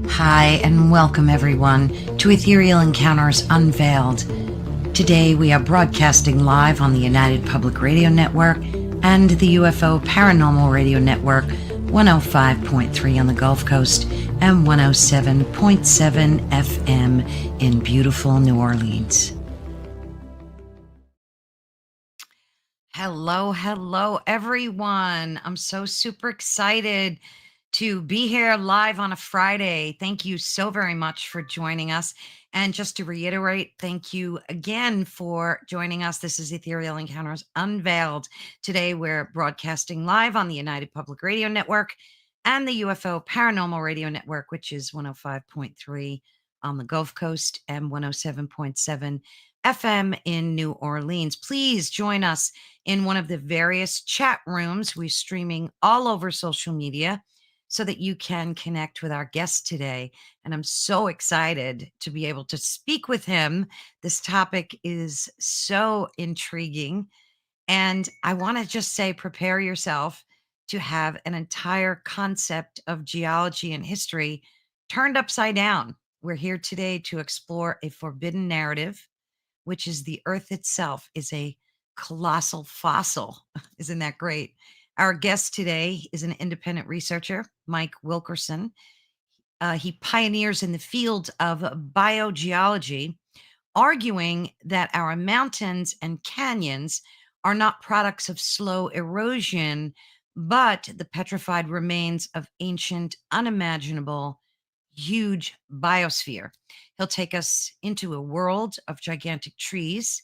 Hi, and welcome everyone to Ethereal Encounters Unveiled. Today we are broadcasting live on the United Public Radio Network and the UFO Paranormal Radio Network, 105.3 on the Gulf Coast and 107.7 FM in beautiful New Orleans. Hello, everyone. I'm so super excited to be here live on a Friday. Thank you so very much for joining us. And just to reiterate, thank you again for joining us. This is Ethereal Encounters Unveiled. Today, we're broadcasting live on the United Public Radio Network and the UFO Paranormal Radio Network, which is 105.3 on the Gulf Coast and 107.7 FM in New Orleans. Please join us in one of the various chat rooms. We're streaming all over social media so that you can connect with our guest today. And I'm so excited to be able to speak with him. This topic is so intriguing. And I want to just say, prepare yourself to have an entire concept of geology and history turned upside down. We're here today to explore a forbidden narrative, which is the Earth itself is a colossal fossil. Isn't that great? Our guest today is an independent researcher, Mike Wilkerson. He pioneers in the field of biogeology, arguing that our mountains and canyons are not products of slow erosion, but the petrified remains of ancient, unimaginable, huge biosphere. He'll take us into a world of gigantic trees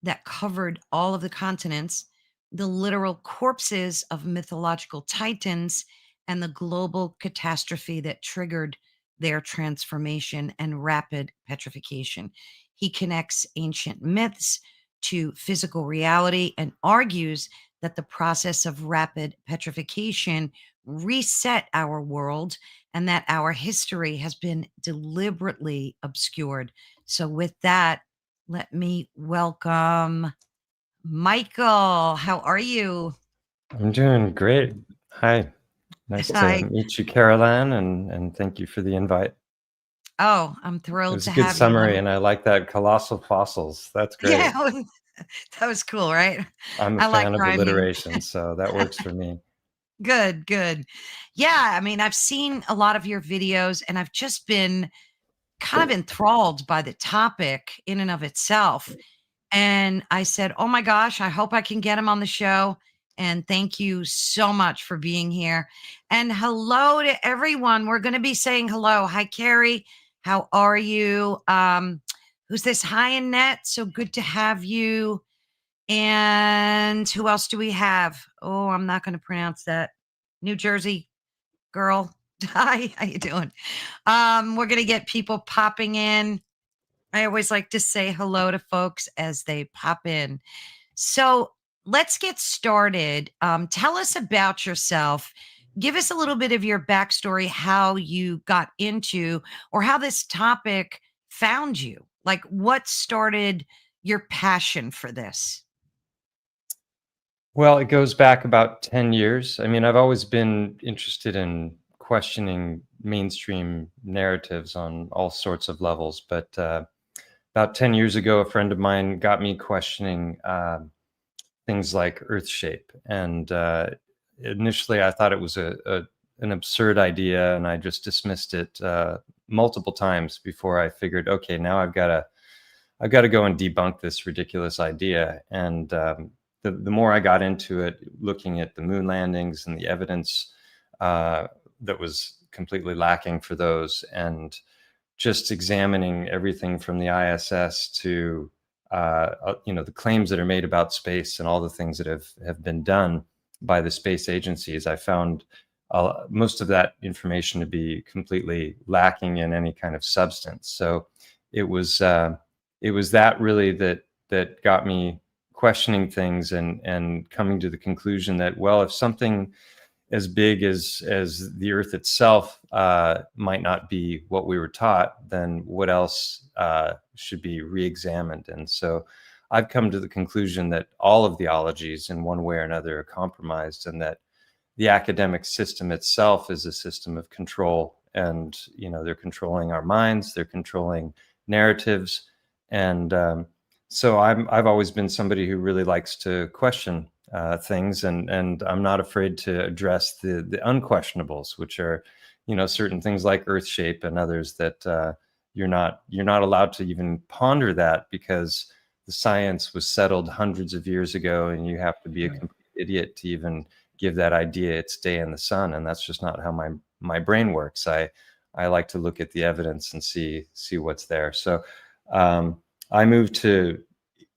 that covered all of the continents, the literal corpses of mythological titans, and the global catastrophe that triggered their transformation and rapid petrification. He connects ancient myths to physical reality and argues that the process of rapid petrification reset our world and that our history has been deliberately obscured. So, with that, let me welcome Michael. How are you? I'm doing great. Hi. Nice Hi. to meet you, Carolann, and thank you for the invite. Oh, I'm It thrilled was to a good have summary, you. and I like that colossal fossils. That's great. Yeah, that was cool, right? I'm a I like fan of rhyming. alliteration, so that works for me. Good. Yeah, I mean, I've seen a lot of your videos and I've just been kind of enthralled by the topic in and of itself. And I said, oh my gosh, I hope I can get him on the show. And thank you so much for being here. And hello to everyone. We're going to be saying hello. Hi, Carrie. How are you? Who's this? Hi, Annette. So good to have you. And who else do we have? Oh, I'm not going to pronounce that. New Jersey girl. Hi, how you doing? We're going to get people popping in. I always like to say hello to folks as they pop in. So let's get started. Tell us about yourself. Give us a little bit of your backstory, how you got into or how this topic found you. Like, what started your passion for this? Well, it goes back about 10 years. I mean, I've always been interested in questioning mainstream narratives on all sorts of levels, but about 10 years ago, a friend of mine got me questioning things like Earth shape. And initially, I thought it was an absurd idea, and I just dismissed it multiple times before I figured, okay, now I've got to go and debunk this ridiculous idea. And the more I got into it, looking at the moon landings and the evidence that was completely lacking for those, and just examining everything from the ISS to the claims that are made about space and all the things that have been done by the space agencies, I found most of that information to be completely lacking in any kind of substance. So it was that really that got me questioning things and coming to the conclusion that, well, if something as big as the Earth itself might not be what we were taught, then what else should be re-examined? And so I've come to the conclusion that all of the ologies in one way or another are compromised, and that the academic system itself is a system of control, and they're controlling our minds, they're controlling narratives, and so I've always been somebody who really likes to question things, and I'm not afraid to address the unquestionables, which are certain things like earth shape and others that you're not allowed to even ponder that, because the science was settled hundreds of years ago, and you have to be a complete idiot to even give that idea its day in the sun. And that's just not how my brain works. I like to look at the evidence and see what's there. So I moved to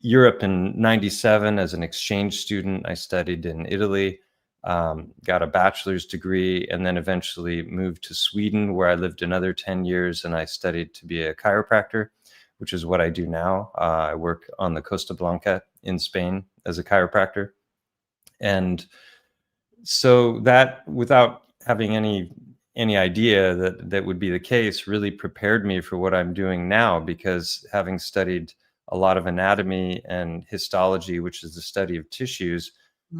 Europe in '97 as an exchange student. I studied in Italy, got a bachelor's degree, and then eventually moved to Sweden, where I lived another 10 years, and I studied to be a chiropractor, which is what I do now. I work on the Costa Blanca in Spain as a chiropractor. And so that, without having any idea that would be the case, really prepared me for what I'm doing now, because having studied a lot of anatomy and histology, which is the study of tissues,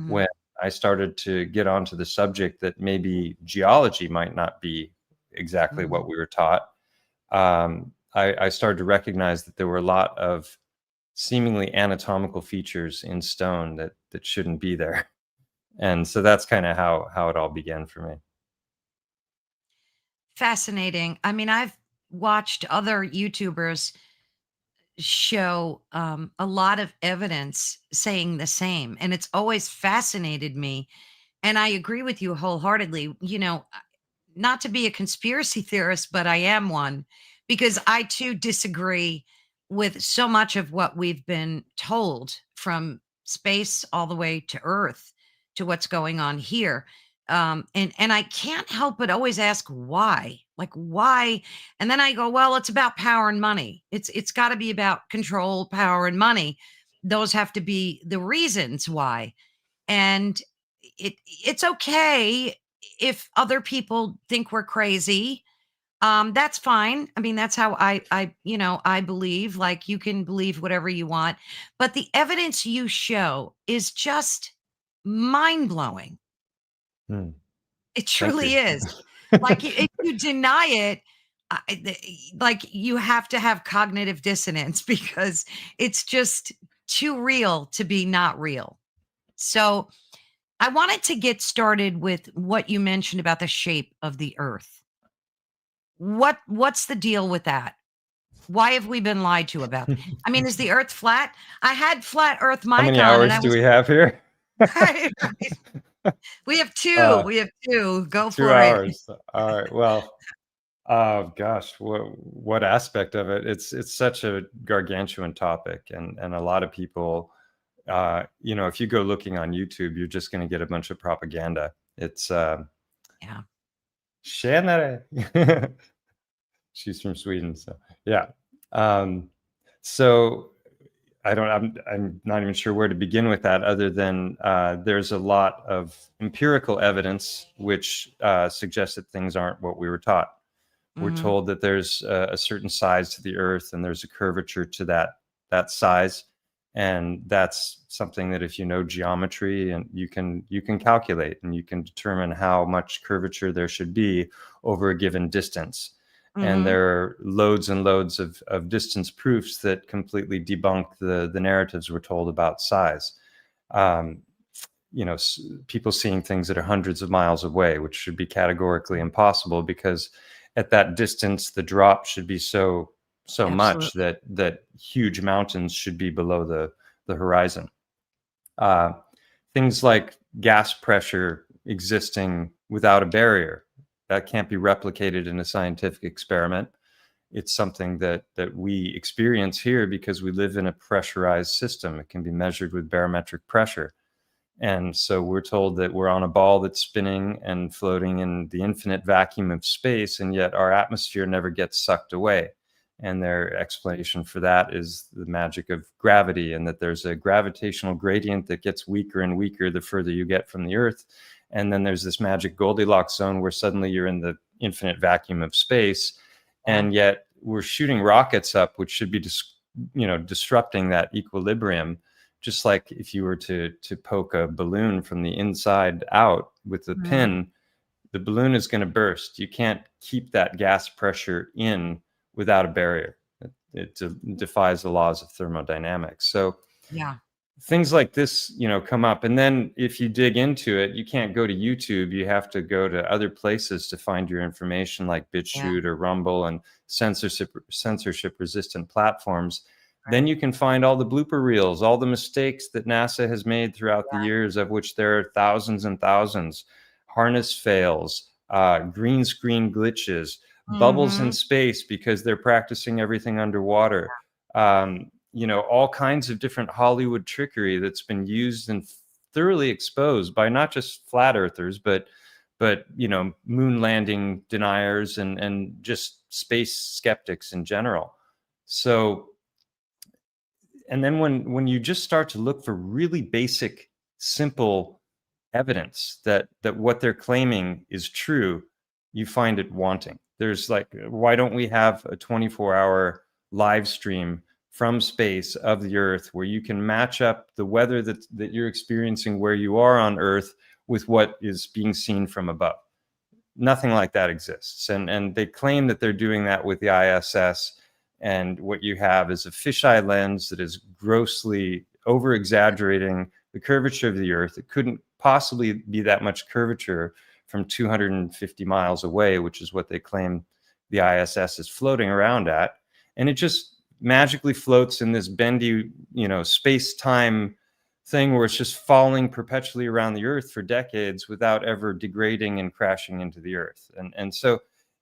when I started to get onto the subject that maybe geology might not be exactly what we were taught, I started to recognize that there were a lot of seemingly anatomical features in stone that shouldn't be there. And so that's kind of how it all began for me. Fascinating. I mean, I've watched other YouTubers show a lot of evidence saying the same, and it's always fascinated me. And I agree with you wholeheartedly. Not to be a conspiracy theorist, but I am one, because I too disagree with so much of what we've been told, from space all the way to Earth to what's going on here. And I can't help but always ask why, like why, and then I go, well, it's about power and money. It's got to be about control, power, and money. Those have to be the reasons why. And it's okay if other people think we're crazy. That's fine. I mean, that's how I believe. Like, you can believe whatever you want, but the evidence you show is just mind blowing. Hmm. It Thank you. truly is. Like, if you deny it, like, you have to have cognitive dissonance, because it's just too real to be not real. So I wanted to get started with what you mentioned about the shape of the earth. What's the deal with that? Why have we been lied to about? I mean, is the earth flat? I had flat earth How mic many on, and hours I do was we have here? right, right. We have 2. uh, We have 2. Go 2 for it. hours. All right. Well, oh gosh, what aspect of it? It's such a gargantuan topic, and a lot of people, if you go looking on YouTube, you're just going to get a bunch of propaganda. It's Yeah. Tjenare. She's from Sweden, so yeah. So I'm not even sure where to begin with that, other than there's a lot of empirical evidence which suggests that things aren't what we were taught. We're Mhm. told that there's a certain size to the Earth, and there's a curvature to that size, and that's something that, if you know geometry, and you can calculate, and you can determine how much curvature there should be over a given distance. And Mhm. there are loads and loads of distance proofs that completely debunk the narratives we're told about size. Um, People seeing things that are hundreds of miles away, which should be categorically impossible, because at that distance, the drop should be so much Absolutely. that huge mountains should be below the horizon. Uh, Things like gas pressure existing without a barrier, that can't be replicated in a scientific experiment. It's something that we experience here because we live in a pressurized system. It can be measured with barometric pressure. And so we're told that we're on a ball that's spinning and floating in the infinite vacuum of space, and yet our atmosphere never gets sucked away. And their explanation for that is the magic of gravity, and that there's a gravitational gradient that gets weaker and weaker the further you get from the Earth. And then there's this magic Goldilocks zone where suddenly you're in the infinite vacuum of space. Yeah. And yet we're shooting rockets up, which should be disrupting that equilibrium. Just like if you were to poke a balloon from the inside out, with the Mhm. pin, the balloon is going to burst. You can't keep that gas pressure in without a barrier. It defies the laws of thermodynamics. So Yeah. things like this, come up. And then if you dig into it, you can't go to YouTube. You have to go to other places to find your information, like Yeah. BitChute or Rumble and censorship resistant platforms. Then Right. you can find all the blooper reels, all the mistakes that NASA has made throughout the Yeah. years, of which there are thousands and thousands. Harness fails, green screen glitches, bubbles in Mhm. space because they're practicing everything underwater. All kinds of different Hollywood trickery that's been used and thoroughly exposed by not just flat earthers, but moon landing deniers and just space skeptics in general. So, and then when you just start to look for really basic, simple evidence that what they're claiming is true, you find it wanting. There's like, why don't we have a 24-hour live stream from space of the Earth where you can match up the weather that you're experiencing where you are on Earth with what is being seen from above? Nothing like that exists. And they claim that they're doing that with the ISS. And what you have is a fisheye lens that is grossly over exaggerating the curvature of the Earth. It couldn't possibly be that much curvature from 250 miles away, which is what they claim the ISS is floating around at. And it just magically floats in this bendy, space time thing where it's just falling perpetually around the Earth for decades without ever degrading and crashing into the Earth. And so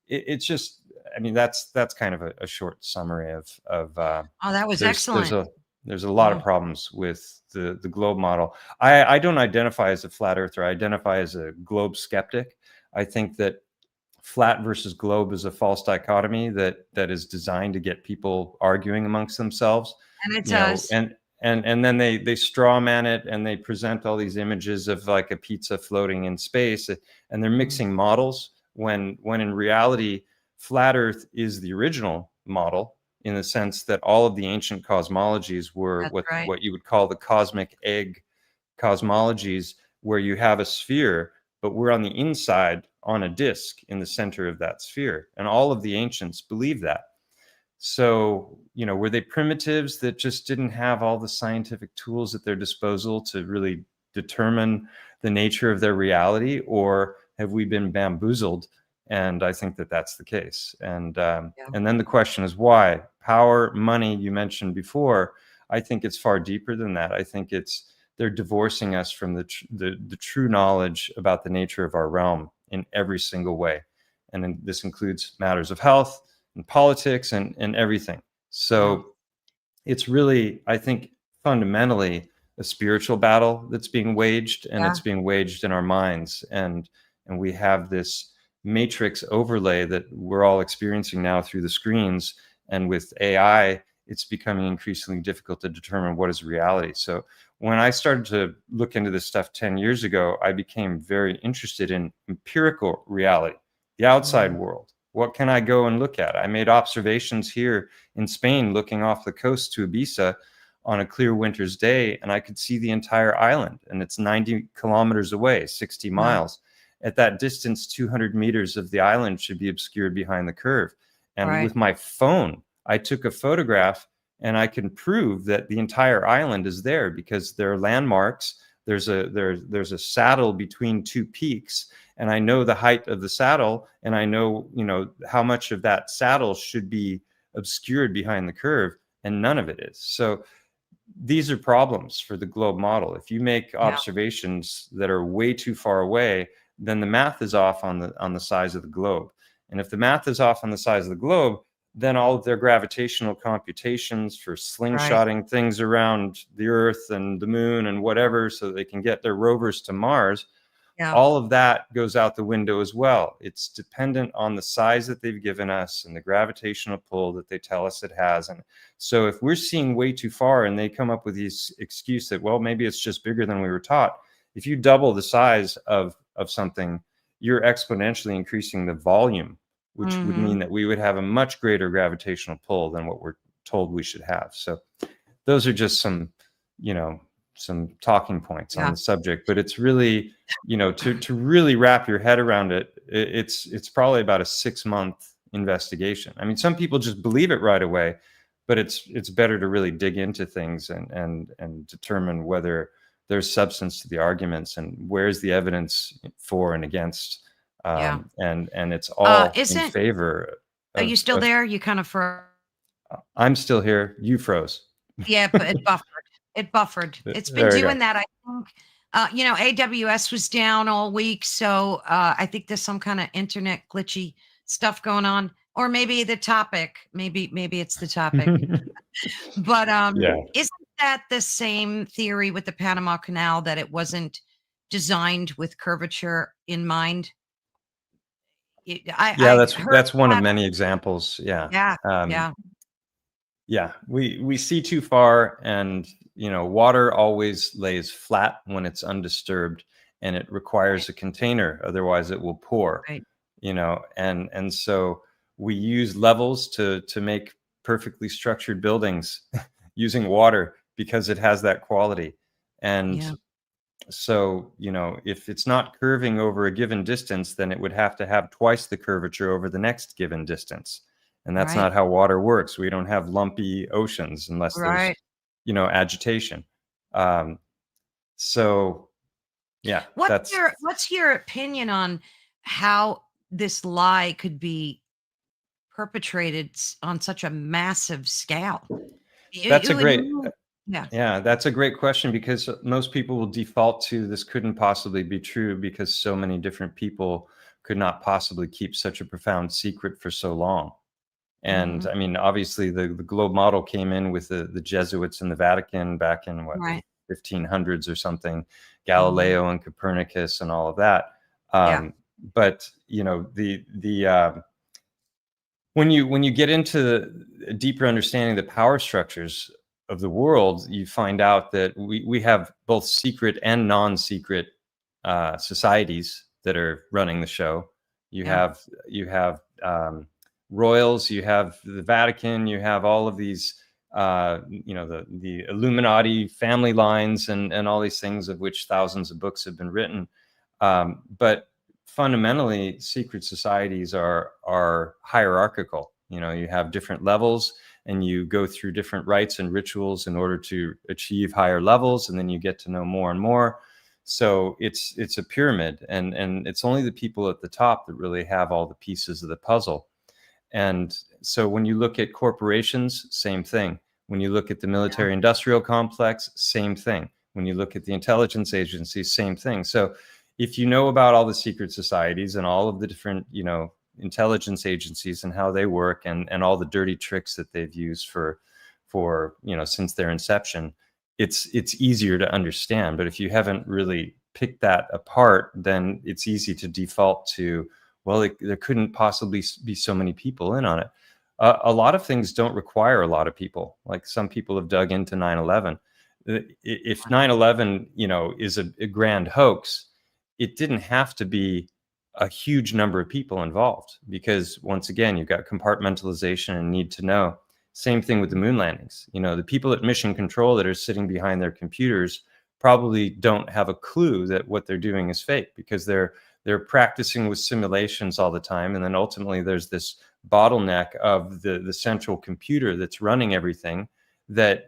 it's just, I mean, that's kind of a short summary of Oh, that was there's there's excellent. a there's a lot of Oh, problems with the globe model. I don't identify as a flat earther. I identify as a globe skeptic. I think that flat versus globe is a false dichotomy that is designed to get people arguing amongst themselves, and it you know, does. and and then they straw man it, and they present all these images of like a pizza floating in space, and they're Mm, mixing models when in reality flat earth is the original model, in the sense that all of the ancient cosmologies were that's right. what you would call the cosmic egg cosmologies, where you have a sphere, but we're on the inside on a disk in the center of that sphere. And all of the ancients believe that. So, were they primitives that just didn't have all the scientific tools at their disposal to really determine the nature of their reality, or have we been bamboozled? And I think that that's the case. Yeah. And then the question is why? Power, money, you mentioned before. I think it's far deeper than that. I think they're divorcing us from the true knowledge about the nature of our realm in every single way, and this includes matters of health and politics and everything. Wow. So it's really, I think, fundamentally a spiritual battle that's being waged, and Yeah. it's being waged in our minds. And we have this matrix overlay that we're all experiencing now through the screens. And with AI, it's becoming increasingly difficult to determine what is reality. So when I started to look into this stuff 10 years ago, I became very interested in empirical reality, the outside Mm, world. What can I go and look at? I made observations here in Spain, looking off the coast to Ibiza on a clear winter's day, and I could see the entire island, and it's 90 kilometers away, 60 wow. miles. At that distance, 200 meters of the island should be obscured behind the curve. And Right. with my phone, I took a photograph, and I can prove that the entire island is there because there are landmarks. There's a saddle between two peaks, and I know the height of the saddle, and I know how much of that saddle should be obscured behind the curve, and none of it is. So these are problems for the globe model. If you make Yeah. observations that are way too far away, then the math is off on the size of the globe. And if the math is off on the size of the globe, then all of their gravitational computations for Right. slingshotting things around the Earth and the moon and whatever, so they can get their rovers to Mars, Yeah. all of that goes out the window as well. It's dependent on the size that they've given us and the gravitational pull that they tell us it has. And so if we're seeing way too far and they come up with this excuse that, well, maybe it's just bigger than we were taught, if you double the size of something, you're exponentially increasing the volume, which would mean Mhm. that we would have a much greater gravitational pull than what we're told we should have. So those are just some, you know, some talking points on Yeah. the subject, but it's really, to really wrap your head around it, it's probably about a 6-month investigation. I mean, some people just believe it right away, but it's better to really dig into things and determine whether there's substance to the arguments and where's the evidence for and against, Yeah. and it's all in Isn't favor Are you of, still there? You kind of I'm still here. You froze. Yeah, but it buffered. It buffered. It's been There we go. doing that, I think. AWS was down all week, so I think there's some kind of internet glitchy stuff going on, or maybe the topic. Maybe it's the topic. But Yeah. isn't that the same theory with the Panama Canal that it wasn't designed with curvature in mind? Yeah, I heard that's one of that. many examples. Yeah. Yeah, Um, yeah, yeah, we see too far, and water always lays flat when it's undisturbed, and it right, requires a container, otherwise it will pour. right. And so we use levels to make perfectly structured buildings using water because it has that quality. And Yeah, so, if it's not curving over a given distance, then it would have to have twice the curvature over the next given distance. And that's right, not how water works. We don't have lumpy oceans unless there's, right. agitation. Um, so, yeah, What's your opinion on how this lie could be perpetrated on such a massive scale? that's a It would great, mean Yeah, yeah, that's a great question, because most people will default to this couldn't possibly be true because so many different people could not possibly keep such a profound secret for so long. And mhm, I mean, obviously, the globe model came in with the Jesuits in the Vatican back in what, the right, 1500s or something, mhm, Galileo and Copernicus and all of that. yeah, But the when you get into a deeper understanding of the power structures of the world, you find out that we have both secret and non-secret societies that are running the show. You yeah, have royals, you have the Vatican, you have all of these, the Illuminati family lines, and all these things, of which thousands of books have been written. But fundamentally, secret societies are hierarchical. You have different levels, and you go through different rites and rituals in order to achieve higher levels, and then you get to know more and more. So it's a pyramid, and it's only the people at the top that really have all the pieces of the puzzle. And so when you look at corporations, same thing. When you look at the yeah, military industrial complex, same thing. When you look at the intelligence agencies, same thing. So if you know about all the secret societies and all of the different, intelligence agencies and how they work, and all the dirty tricks that they've used for since their inception, it's easier to understand. But if you haven't really picked that apart, then it's easy to default to, well, there couldn't possibly be so many people in on it. A lot of things don't require a lot of people. Like, some people have dug into 9/11. If 9/11, is a grand hoax, it didn't have to be a huge number of people involved, because once again, you've got compartmentalization and need to know. Same thing with the moon landings. The people at mission control that are sitting behind their computers probably don't have a clue that what they're doing is fake, because they're practicing with simulations all the time, and then ultimately there's this bottleneck of the central computer that's running everything, that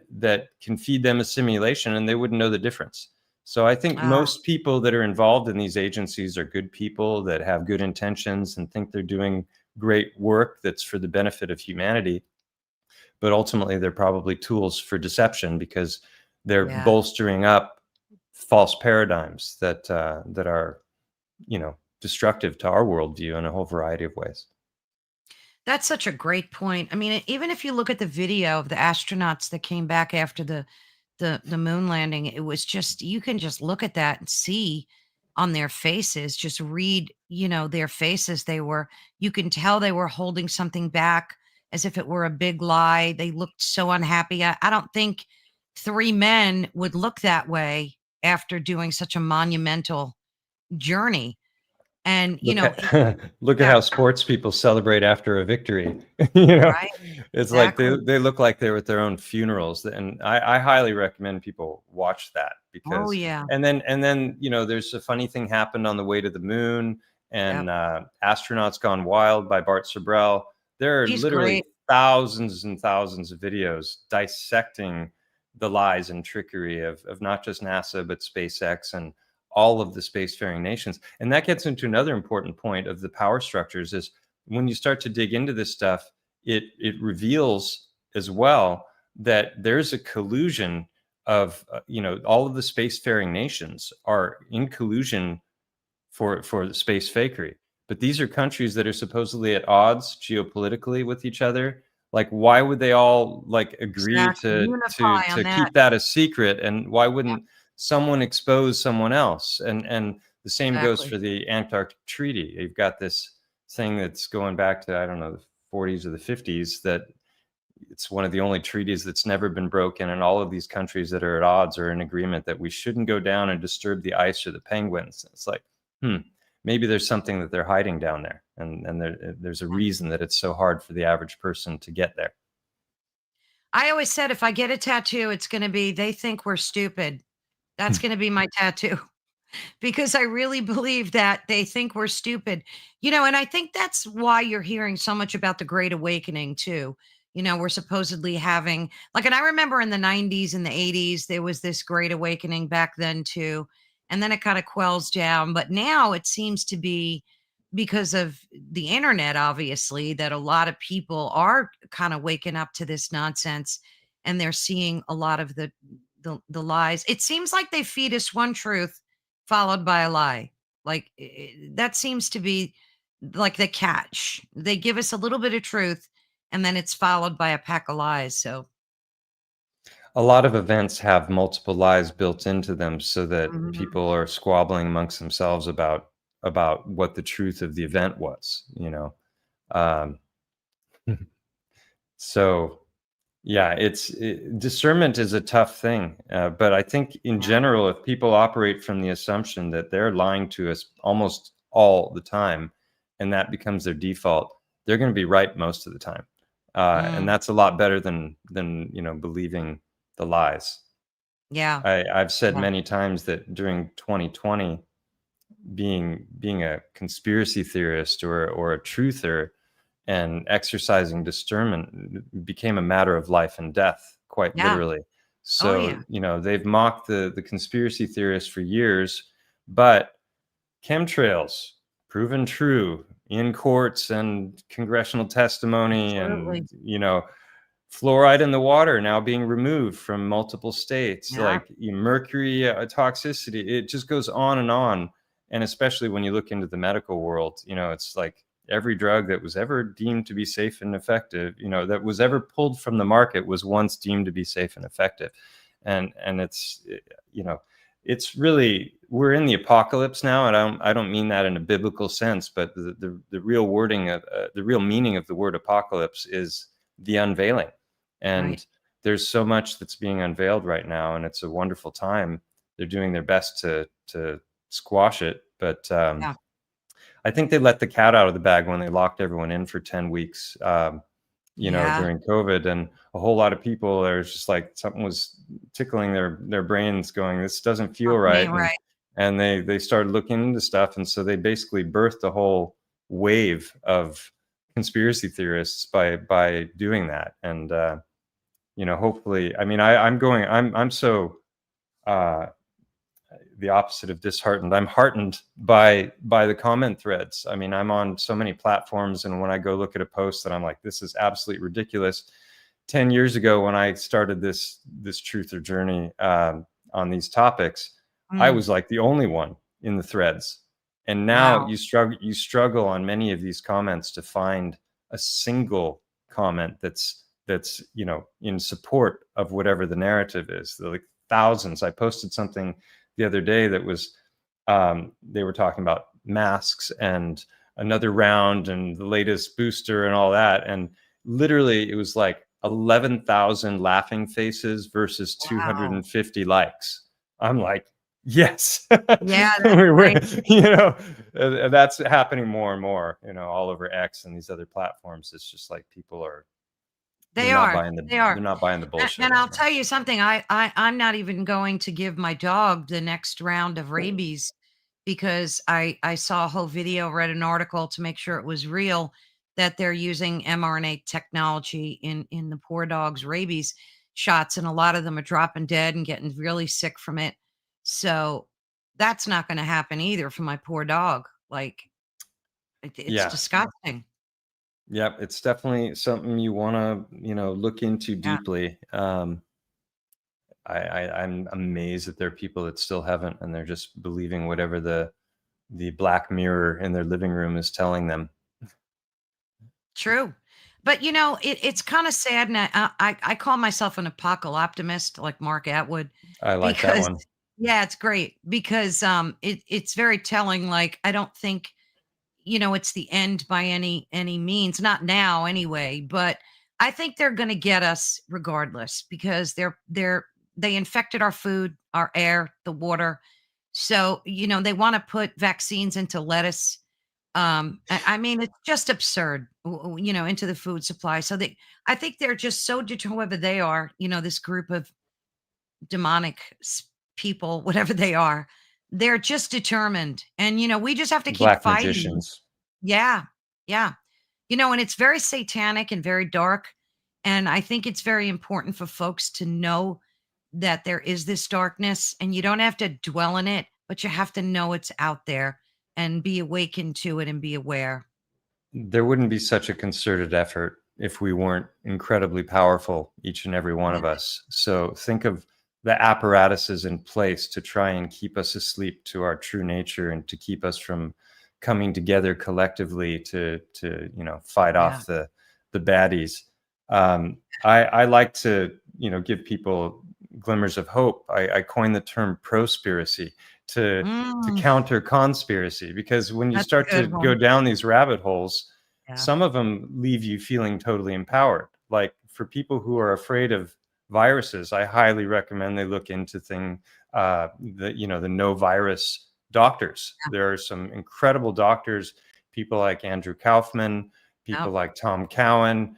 can feed them a simulation, and they wouldn't know the difference. So I think ah, most people that are involved in these agencies are good people that have good intentions and think they're doing great work that's for the benefit of humanity. But ultimately, they're probably tools for deception, because they're yeah. bolstering up false paradigms that are, destructive to our worldview in a whole variety of ways. That's such a great point. I mean, even if you look at the video of the astronauts that came back after the moon landing, it was just you can just look at that and see on their faces, just read, their faces. You can tell they were holding something back as if it were a big lie. They looked so unhappy. I don't think three men would look that way after doing such a monumental journey. And, Look it, at look at yeah, how sports people celebrate after a victory. You know, right. It's like Exactly. they look like they're at their own funerals, and I highly recommend people watch that Oh, because yeah. and then there's a funny thing happened on the way to the moon, Yep. and Astronauts Gone Wild by Bart Sibrel. There are He's literally great. thousands and thousands of videos dissecting the lies and trickery of not just NASA but SpaceX and all of the spacefaring nations. And that gets into another important point of the power structures is when you start to dig into this stuff, it reveals as well that there's a collusion of all of the spacefaring nations are in collusion for the space fakery. But these are countries that are supposedly at odds geopolitically with each other. Like, why would they all like agree Exactly. to Unify on that. keep that a secret? And why Yep. wouldn't someone expose someone else? And the same goes Exactly. for the Antarctic Treaty. You've got this thing that's going back to, I don't know, the 40s or the 50s, that it's one of the only treaties that's never been broken, and all of these countries that are at odds are in agreement that we shouldn't go down and disturb the ice or the penguins. It's like, maybe there's something that they're hiding down there, and there's a Yeah. reason that it's so hard for the average person to get there. I always said if I get a tattoo, it's gonna be, "They think we're stupid." That's gonna be my tattoo. Because I really believe that they think we're stupid. And I think that's why you're hearing so much about the Great Awakening too. We're supposedly having and I remember in the 90s and the 80s, there was this Great Awakening back then too. And then it kind of quells down. But now it seems to be because of the internet, obviously, that a lot of people are kind of waking up to this nonsense and they're seeing a lot of the lies. It seems like they feed us one truth followed by a lie. That seems to be like the catch. They give us a little bit of truth and then it's followed by a pack of lies. So, A lot of events have multiple lies built into them so that mhm, people are squabbling amongst themselves about what the truth of the event was. um, so yeah, discernment is a tough thing, but I think in yeah. general, if people operate from the assumption that they're lying to us almost all the time, and that becomes their default, they're going to be right most of the time, and Mm, that's a lot better than believing the lies. yeah. I've said Yeah. many times that during 2020, being a conspiracy theorist or a truther and exercising discernment became a matter of life and death, quite Yeah. literally. Oh, So, yeah. they've mocked the conspiracy theorists for years, but chemtrails proven true in courts and congressional testimony, Absolutely. and fluoride in the water now being removed from multiple states, Yeah. like mercury toxicity. It just goes on and on. And especially when you look into the medical world, it's like every drug that was ever deemed to be safe and effective, that was ever pulled from the market was once deemed to be safe and effective. And you know it's really, we're in the apocalypse now, and I don't mean that in a biblical sense, but the real wording of the real meaning of the word apocalypse is the unveiling. Right. And there's so much that's being unveiled right now, and it's a wonderful time. They're doing their best to squash it, but Yeah. I think they let the cat out of the bag when they locked everyone in for 10 weeks, Yeah. during COVID. And a whole lot of people are just like, something was tickling their brains, going, this doesn't feel Something right. ain't And right. they started looking into stuff, and so they basically birthed a whole wave of conspiracy theorists by doing that. And hopefully, I mean, I'm so uh the opposite of disheartened. I'm heartened by the comment threads. I mean, I'm on so many platforms, and when I go look at a post that I'm like, this is absolutely ridiculous. 10 years ago, when I started this truth or journey on these topics, I Mm, was like the only one in the threads. And now wow. you struggle on many of these comments to find a single comment that's in support of whatever the narrative is. They're like thousands. I posted something the other day that was, they were talking about masks and another round and the latest booster and all that, and literally it was like 11,000 laughing faces versus Wow. 250 likes. I'm like, yes. Yeah, that's we're, great. you know that's happening more and more, all over X and these other platforms. It's just like people are They are. They are. they're not buying the bullshit And I'll anymore. tell you something, I'm not even going to give my dog the next round of rabies because I saw a whole video, read an article to make sure it was real that they're using mRNA technology in the poor dog's rabies shots, and a lot of them are dropping dead and getting really sick from it. So that's not going to happen either for my poor dog. Like it's Yeah. disgusting. Yep, it's definitely something you wanna, look into Yeah, deeply. I'm amazed that there are people that still haven't, and they're just believing whatever the black mirror in their living room is telling them. true. But it's kind of sad, and I call myself an apocalyptimist, like Mark Atwood, I like that because one. yeah, it's great because it's very telling. Like I don't think it's the end by any means, not now anyway, but I think they're going to get us regardless because they infected our food, our air, the water. So, they want to put vaccines into lettuce. I mean, it's just absurd, into the food supply. So I think they're just so determined, whoever they are, this group of demonic people, whatever they are, they're just determined. And, we just have to keep Black fighting. magicians. Yeah. Yeah. And it's very satanic and very dark. And I think it's very important for folks to know that there is this darkness and you don't have to dwell in it, but you have to know it's out there and be awakened to it and be aware. There wouldn't be such a concerted effort if we weren't incredibly powerful, each and every one Yeah. of us. So think of the apparatuses in place to try and keep us asleep to our true nature and to keep us from coming together collectively to fight Yeah. off the baddies. I like to give people glimmers of hope. I coined the term prospiracy to Mm, counter conspiracy, because when you that's a start to good go one. down these rabbit holes, Yeah. some of them leave you feeling totally empowered. Like for people who are afraid of viruses, I highly recommend they look into the no virus doctors. Yeah. There are some incredible doctors, people like Andrew Kaufman, people Yep. like Tom Cowan.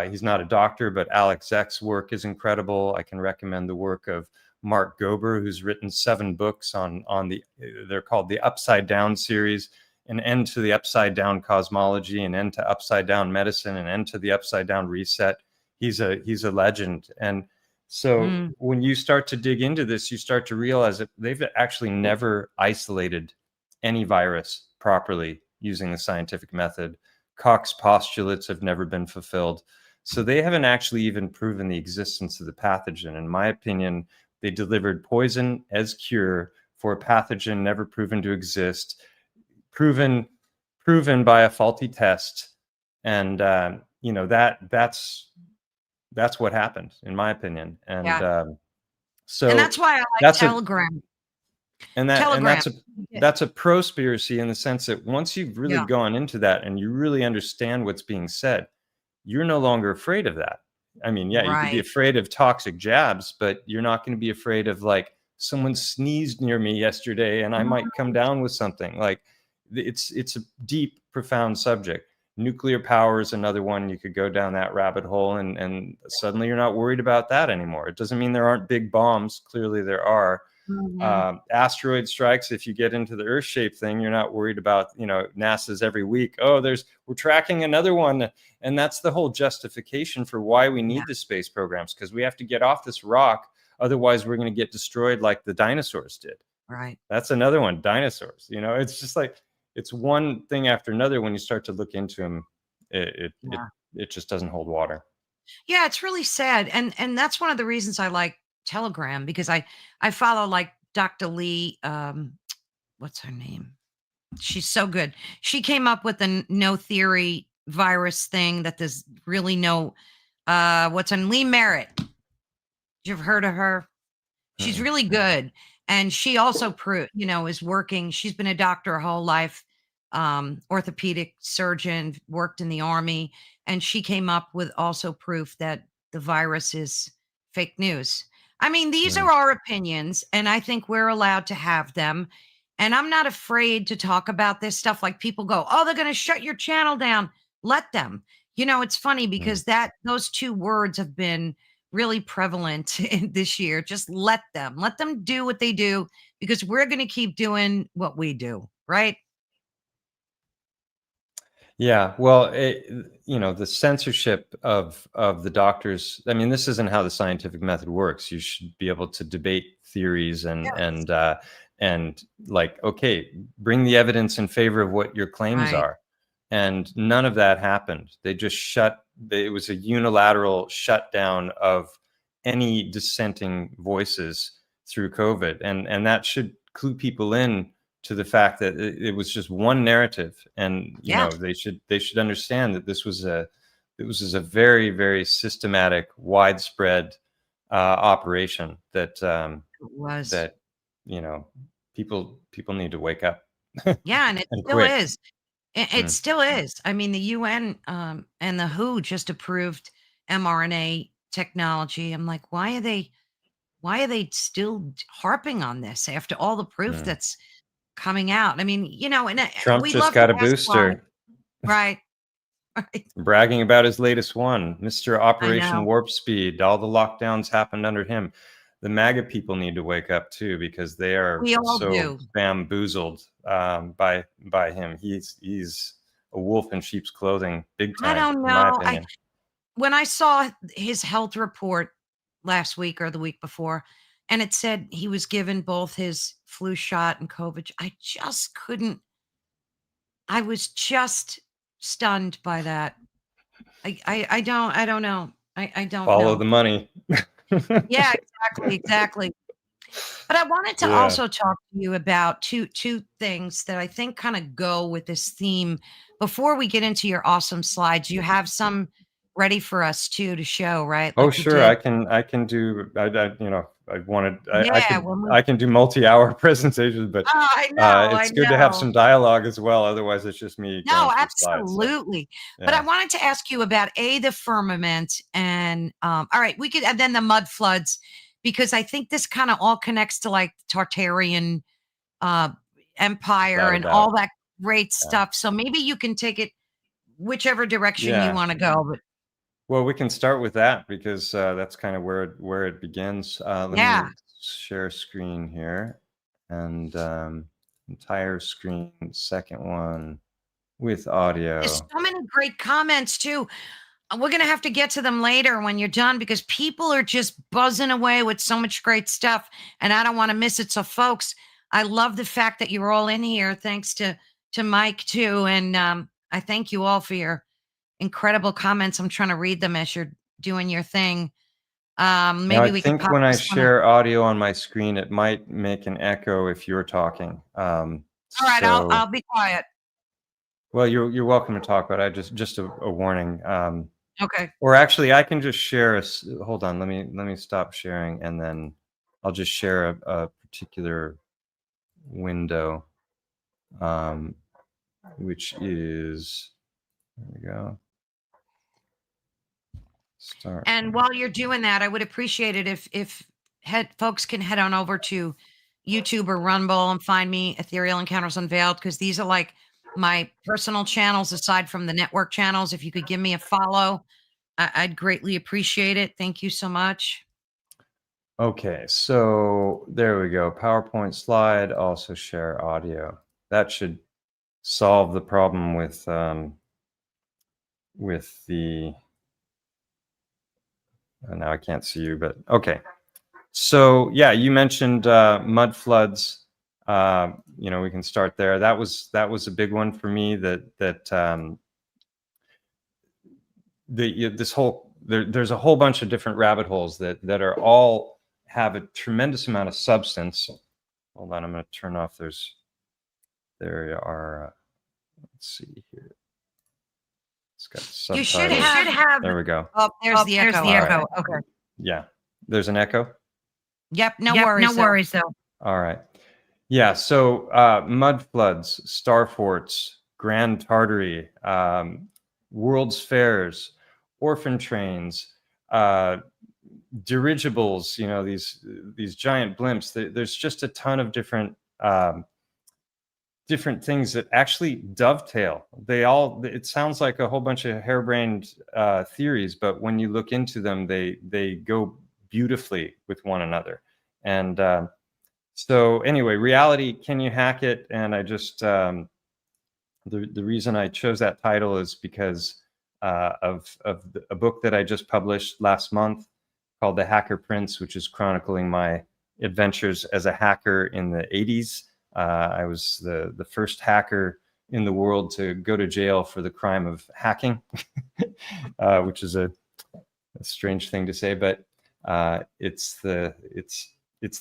He's not a doctor, but Alex Zech's work is incredible. I can recommend the work of Mark Gober, who's written 7 books they're called the Upside Down series, an end to the upside down cosmology, an end to upside down medicine, an end to the upside down reset. He's a legend. And so Mm, when you start to dig into this, you start to realize that they've actually never isolated any virus properly using the scientific method. Koch's postulates have never been fulfilled. So they haven't actually even proven the existence of the pathogen. In my opinion, they delivered poison as cure for a pathogen never proven to exist, proven by a faulty test, and that's what happened, in my opinion. And yeah. And so that's why I like that's a Telegram. and that and Telegram. Yeah. that's a prospiracy, in the sense that once you've really Yeah. gone into that and you really understand what's being said, you're no longer afraid of that. I mean, yeah, you could be Right. afraid of toxic jabs, but you're not going to be afraid of, like, someone sneezed near me yesterday and I might come down with something. Like, it's a deep, profound subject. Nuclear power is another one. You could go down that rabbit hole, and suddenly you're not worried about that anymore. It doesn't mean there aren't big bombs. Clearly there are. Mhm. Asteroid strikes, if you get into the earth shape thing, you're not worried about, NASA's every week, oh, we're tracking another one. And that's the whole justification for why we Yeah. need the space programs, because we have to get off this rock, otherwise we're going to get destroyed like the dinosaurs did. Right. That's another one, dinosaurs. It's just like, it's one thing after another. When you start to look into them, Yeah. it just doesn't hold water. Yeah, it's really sad, and that's one of the reasons I like Telegram because I follow like Dr. Lee. What's her name? She's so good. She came up with a no theory virus thing that there's really no. What's on Lee Merritt? You ever heard of her? She's Mm-mm. really good, and she also is working. She's been a doctor her whole life, orthopedic surgeon, worked in the army, and she came up with also proof that the virus is fake news. I mean, these Mm. are our opinions, and I think we're allowed to have them. And I'm not afraid to talk about this stuff. Like people go, "Oh, they're going to shut your channel down." Let them. It's funny because those two words have been really prevalent this year. Just let them do what they do because we're going to keep doing what we do, right? Yeah, well, the censorship of the doctors. I mean, this isn't how the scientific method works. You should be able to debate theories Yes. and like, okay, bring the evidence in favor of what your claims Right. are. And none of that happened. They just it was a unilateral shutdown of any dissenting voices through COVID, and that should clue people in to the fact that it was just one narrative, and Yeah, they should understand that this was a very, very systematic, widespread operation it was. that people need to wake up Yeah, and it and still quick. is. It Mm, still is. I mean, the UN and the WHO just approved mRNA technology. I'm like, why are they still harping on this after all the proof mm. that's coming out? I mean, and Trump we just love to got a ask why, booster. right? Right. Bragging about his latest one, Mr. I Operation know. Warp Speed. All the lockdowns happened under him. The MAGA people need to wake up too because they are We all so do. bamboozled by him. He's a wolf in sheep's clothing, big I time, don't in my know. I opinion. When I saw his health report last week or the week before, and it said he was given both his flu shot and COVID, I just couldn't. I was just stunned by that. I don't know. I don't Follow know. the money. Yeah, exactly, exactly. But I wanted to Yeah. also talk to you about two things that I think kind of go with this theme. Before we get into your awesome slides, you have some ready for us too to show, right? Oh, Like you sure. did. I can do. Yeah, when we I can do multi-hour presentations, but Oh, I it's good to have know. some dialogue as well. Otherwise, it's just me going No, through slides. So absolutely. But I yeah. wanted to ask you about the firmament and all right, we could and then the mud floods because I think this kind of all connects to like Tartarian uh empire Without a and doubt. all that great Yeah. stuff. So maybe you can take it whichever direction you Yeah. want to go. But Well, we can start with that because that's kind of where it begins. Let me yeah, share screen here, and entire screen, second one with there's audio. so many great comments too. We're going to have to get to them later when you're done because people are just buzzing away with so much great stuff and I don't want to miss it. So folks, I love the fact that you're all in here. Thanks to Mike too. And I thank you all for your incredible comments. I'm trying to read them as you're doing your thing. Now, I Maybe we could think pop when I this one up. share audio on my screen, it might make an echo if you're talking. All right, I'll So, I'll be quiet. well, you're welcome to talk, but I just a warning. Okay. Or actually, I can just share hold on, let me stop sharing, and then I'll just share a particular window, um, which is, there we go, start. And while you're doing that, I would appreciate it if folks can head on over to YouTube or Rumble and find me Ethereal Encounters Unveiled because these are like my personal channels aside from the network channels. If you could give me a follow, I'd greatly appreciate it. Thank you so much. Okay, so there we go. PowerPoint slide, also share audio. That should solve the problem with the, now I can't see you, but okay. So yeah, you mentioned mud floods. We can start there. That was a big one for me. This whole there's a whole bunch of different rabbit holes that are all have a tremendous amount of substance. Hold on, I'm going to turn off. There are. Let's see here. It's got You should subtitles. have. There we go. Oh, there's the echo. All right. Okay. Okay. Yeah, there's an echo. Yep. No worries though. Though. All right. Yeah. So mud floods, star forts, Grand Tartary, World's Fairs, orphan trains, dirigibles. These giant blimps. There's just a ton of different different things that actually dovetail. It sounds like a whole bunch of harebrained theories, but when you look into them, they go beautifully with one another. And so anyway, reality, can you hack it? And I just, the reason I chose that title is because of a book that I just published last month called The Hacker Prince, which is chronicling my adventures as a hacker in the 80s. I was the first hacker in the world to go to jail for the crime of hacking, which is a strange thing to say, but it's the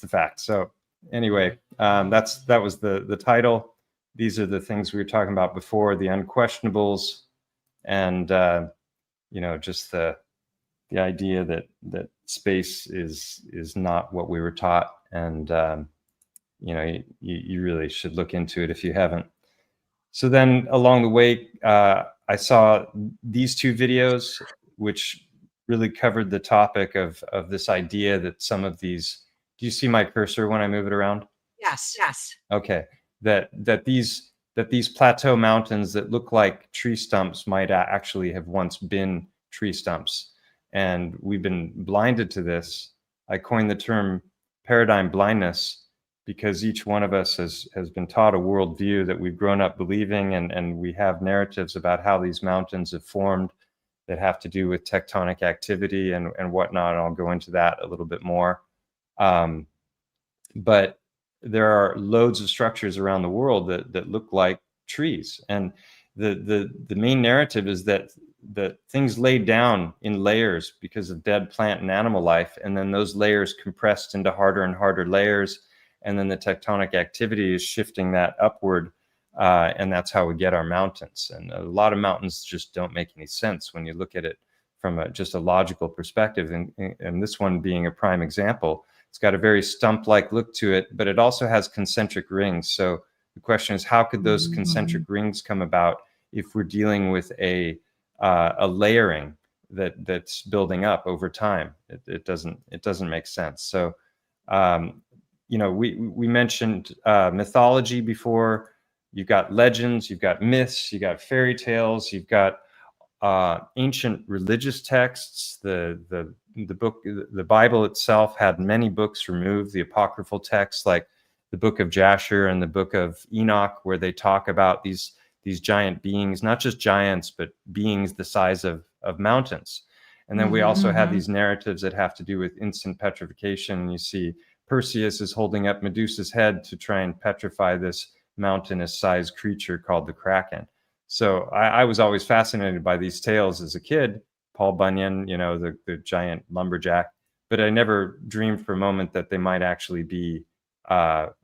fact. So anyway, that was the title. These are the things we were talking about before, the unquestionables, and just the idea that space is not what we were taught, and you really should look into it if you haven't. So then along the way, I saw these two videos, which really covered the topic of this idea that some of these. Do you see my cursor when I move it around? Yes, yes. Okay. That these plateau mountains that look like tree stumps might actually have once been tree stumps. And we've been blinded to this. I coined the term paradigm blindness because each one of us has been taught a worldview that we've grown up believing, and we have narratives about how these mountains have formed that have to do with tectonic activity and whatnot. I'll go into that a little bit more. But there are loads of structures around the world that look like trees. And the main narrative is that things laid down in layers because of dead plant and animal life, and then those layers compressed into harder and harder layers, and then the tectonic activity is shifting that upward, and that's how we get our mountains. And a lot of mountains just don't make any sense when you look at it from just a logical perspective, and this one being a prime example. It's got a very stump-like look to it, but it also has concentric rings. So the question is, how could those concentric rings come about if we're dealing with a layering that's building up over time? It doesn't make sense. So we mentioned mythology before. You've got legends, you've got myths, you've got fairy tales, you've got ancient religious texts. The book, the Bible itself had many books removed, the apocryphal texts like the book of Jasher and the book of Enoch, where they talk about these giant beings, not just giants, but beings the size of mountains. And then we also have these narratives that have to do with instant petrification. You see Perseus is holding up Medusa's head to try and petrify this mountainous sized creature called the Kraken. So I was always fascinated by these tales as a kid. Paul Bunyan, the giant lumberjack, but I never dreamed for a moment that they might actually be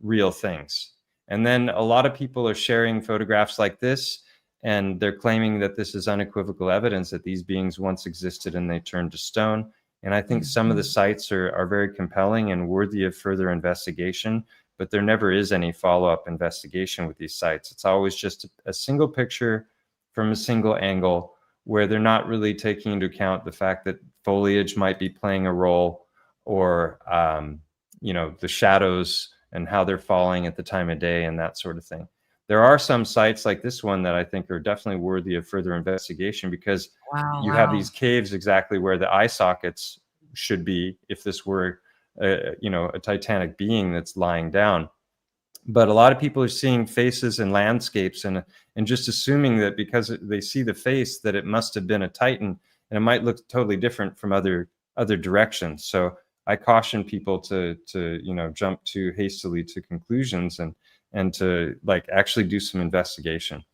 real things. And then a lot of people are sharing photographs like this, and they're claiming that this is unequivocal evidence that these beings once existed and they turned to stone. And I think some of the sites are very compelling and worthy of further investigation, but there never is any follow-up investigation with these sites. It's always just a single picture from a single angle, where they're not really taking into account the fact that foliage might be playing a role, or the shadows and how they're falling at the time of day and that sort of thing. There are some sites like this one that I think are definitely worthy of further investigation, because you have these caves exactly where the eye sockets should be if this were a titanic being that's lying down. But a lot of people are seeing faces and landscapes and just assuming that because they see the face that it must have been a Titan, and it might look totally different from other directions. So I caution people to jump too hastily to conclusions and to actually do some investigation.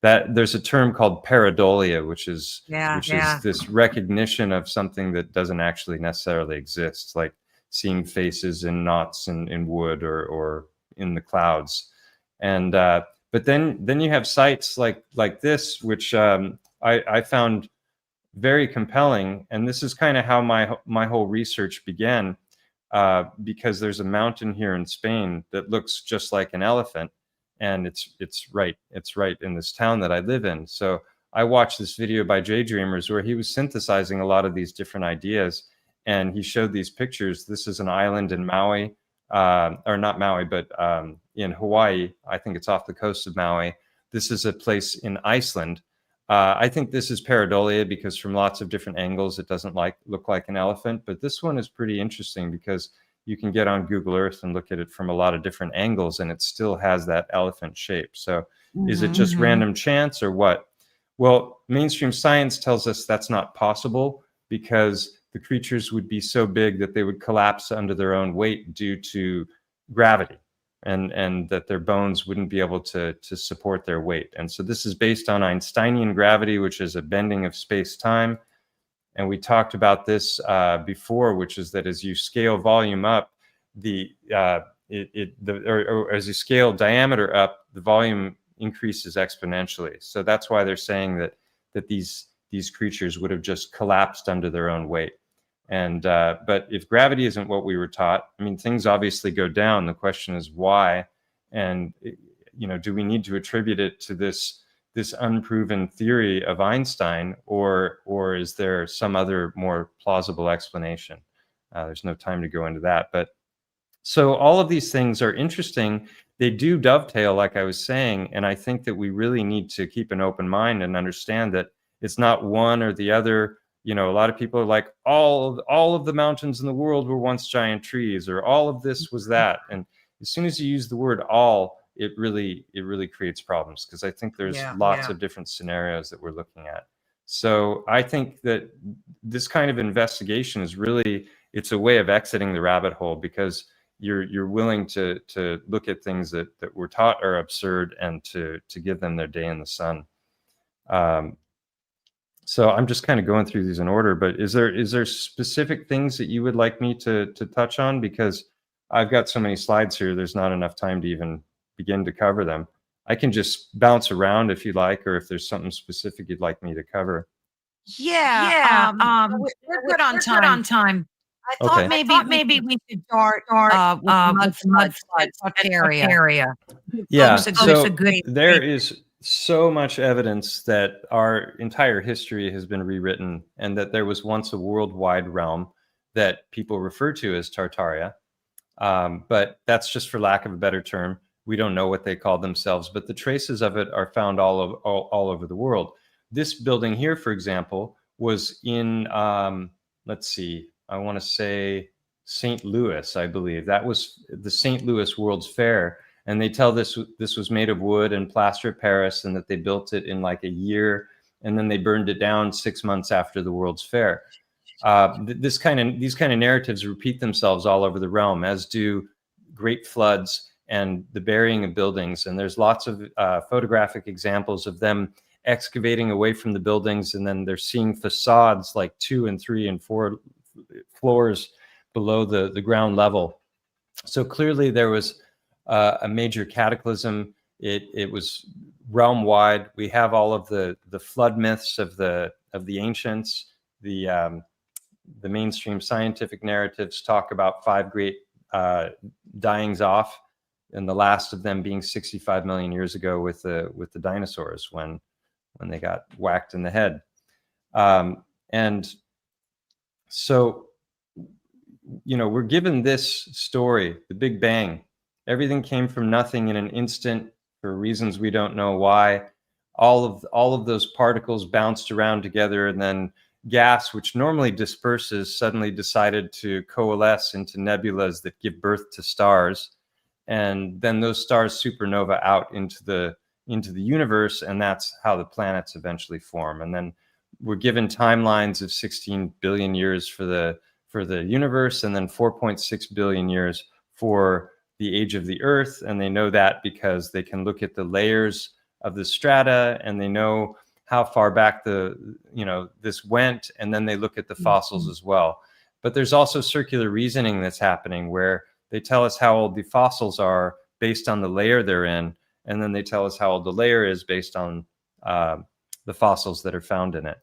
That there's a term called pareidolia, which is this recognition of something that doesn't actually necessarily exist, like seeing faces in knots in wood or in the clouds. And but then you have sites like this, which I found very compelling. And this is kind of how my whole research began, because there's a mountain here in Spain that looks just like an elephant, and it's right in this town that I live in. So I watched this video by Jay Dreamers where he was synthesizing a lot of these different ideas, and he showed these pictures. This is an island in Maui. or not Maui, but in Hawaii. I think it's off the coast of Maui. This is a place in Iceland. I think this is pareidolia because from lots of different angles, it doesn't look like an elephant. But this one is pretty interesting because you can get on Google Earth and look at it from a lot of different angles, and it still has that elephant shape. So is it just random chance or what? Well, mainstream science tells us that's not possible because the creatures would be so big that they would collapse under their own weight due to gravity, and that their bones wouldn't be able to support their weight. And so this is based on Einsteinian gravity, which is a bending of space-time. And we talked about this before, which is that as you scale volume up, or as you scale diameter up, the volume increases exponentially. So that's why they're saying that these creatures would have just collapsed under their own weight. And but if gravity isn't what we were taught, I mean, things obviously go down. The question is why, and do we need to attribute it to this unproven theory of Einstein, or is there some other more plausible explanation? There's no time to go into that, but so all of these things are interesting. They do dovetail, like I was saying, and I think that we really need to keep an open mind and understand that it's not one or the other. A lot of people are like, all of the mountains in the world were once giant trees, or all of this was that. And as soon as you use the word all, it really creates problems, because I think there's lots of different scenarios that we're looking at. So I think that this kind of investigation is really, it's a way of exiting the rabbit hole, because you're willing to look at things that we're taught are absurd and to give them their day in the sun. So I'm just kind of going through these in order, but is there specific things that you would like me to touch on? Because I've got so many slides here, there's not enough time to even begin to cover them. I can just bounce around if you like, or if there's something specific you'd like me to cover. Yeah, we're good on time. I thought maybe we should start with the mud floods area. Yeah, So there is so much evidence that our entire history has been rewritten, and that there was once a worldwide realm that people refer to as Tartaria. But that's just for lack of a better term. We don't know what they called themselves, but the traces of it are found all over the world. This building here, for example, was in, let's see, I want to say St. Louis, I believe. That was the St. Louis World's Fair. And they tell this was made of wood and plaster of Paris, and that they built it in like a year, and then they burned it down 6 months after the World's Fair. These kind of narratives repeat themselves all over the realm, as do great floods and the burying of buildings. And there's lots of photographic examples of them excavating away from the buildings, and then they're seeing facades like 2 and 3 and 4 floors below the ground level. So clearly there was a major cataclysm. It was realm wide. We have all of the flood myths of the ancients. The mainstream scientific narratives talk about 5 great dyings off, and the last of them being 65 million years ago with the dinosaurs, when they got whacked in the head. And so, we're given this story, the Big Bang. Everything came from nothing in an instant for reasons we don't know why. All of those particles bounced around together, and then gas, which normally disperses, suddenly decided to coalesce into nebulas that give birth to stars. And then those stars supernova out into the universe, and that's how the planets eventually form. And then we're given timelines of 16 billion years for the universe, and then 4.6 billion years for the age of the Earth. And they know that because they can look at the layers of the strata, and they know how far back this went, and then they look at the fossils as well. But there's also circular reasoning that's happening, where they tell us how old the fossils are based on the layer they're in, and then they tell us how old the layer is based on the fossils that are found in it.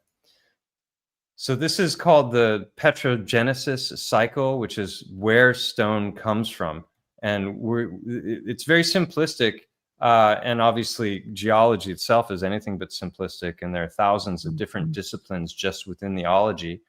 So this is called the petrogenesis cycle, which is where stone comes from. And it's very simplistic, and obviously geology itself is anything but simplistic, and there are thousands of different disciplines just within the ology.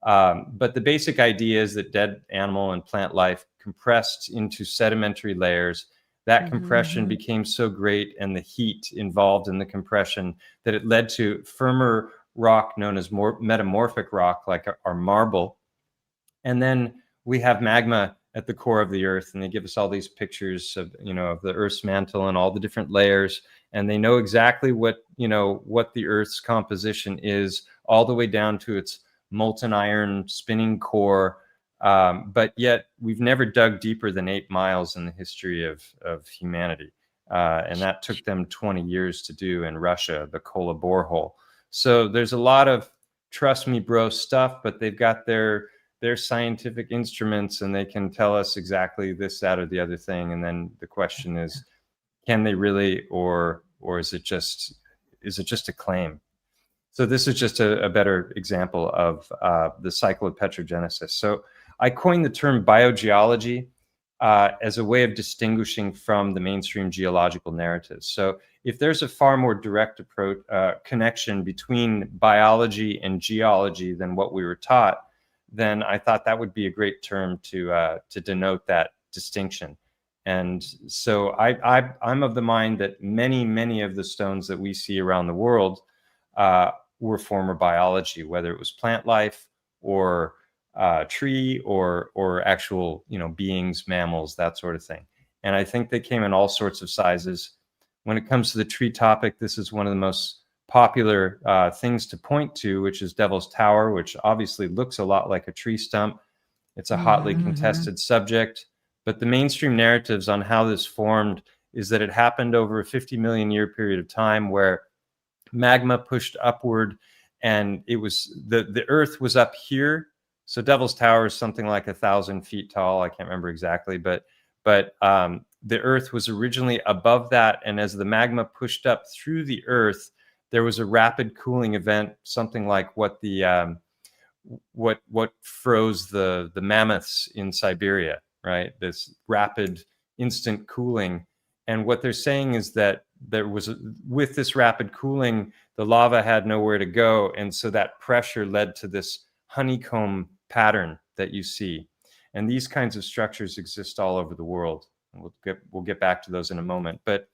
But the basic idea is that dead animal and plant life compressed into sedimentary layers. That compression Mhm. became so great, and the heat involved in the compression, that it led to firmer rock known as metamorphic rock, like our marble. And then we have magma at the core of the earth, and they give us all these pictures of, of the earth's mantle and all the different layers, and they know exactly what the earth's composition is, all the way down to its molten iron spinning core. But yet we've never dug deeper than 8 miles in the history of humanity, and that took them 20 years to do in Russia, the Kola borehole. So there's a lot of trust me bro stuff, but they've got their scientific instruments, and they can tell us exactly this, that, or the other thing. And then the question is, can they really, or is it just a claim? So this is just a better example of the cycle of petrogenesis. So I coined the term biogeology as a way of distinguishing from the mainstream geological narratives. So if there's a far more direct approach, connection between biology and geology than what we were taught, then I thought that would be a great term to denote that distinction. And so I'm of the mind that many of the stones that we see around the world were former biology, whether it was plant life or tree or actual beings, mammals, that sort of thing. And I think they came in all sorts of sizes. When it comes to the tree topic, this is one of the most popular things to point to, which is Devil's Tower, which obviously looks a lot like a tree stump. It's a hotly contested subject, but the mainstream narratives on how this formed is that it happened over a 50 million year period of time, where magma pushed upward, and it was the earth was up here. So Devil's Tower is something like 1,000 feet tall. I can't remember exactly, but the earth was originally above that, and as the magma pushed up through the earth, there was a rapid cooling event, something like what froze the mammoths in Siberia, right? This rapid instant cooling. And what they're saying is that with this rapid cooling, the lava had nowhere to go, and so that pressure led to this honeycomb pattern that you see. And these kinds of structures exist all over the world. And we'll get back to those in a moment. But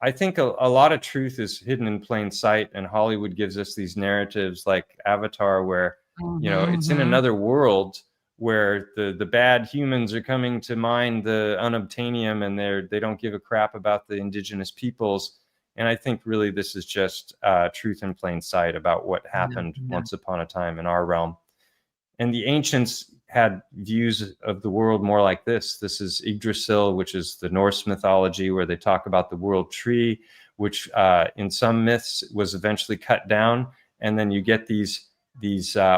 I think a lot of truth is hidden in plain sight, and Hollywood gives us these narratives like Avatar, where it's in another world where the bad humans are coming to mine the unobtainium, and they don't give a crap about the indigenous peoples. And I think really this is just truth in plain sight about what happened once upon a time in our realm. And the ancients had views of the world more like this. This is Yggdrasil, which is the Norse mythology, where they talk about the world tree, which in some myths was eventually cut down. And then you get these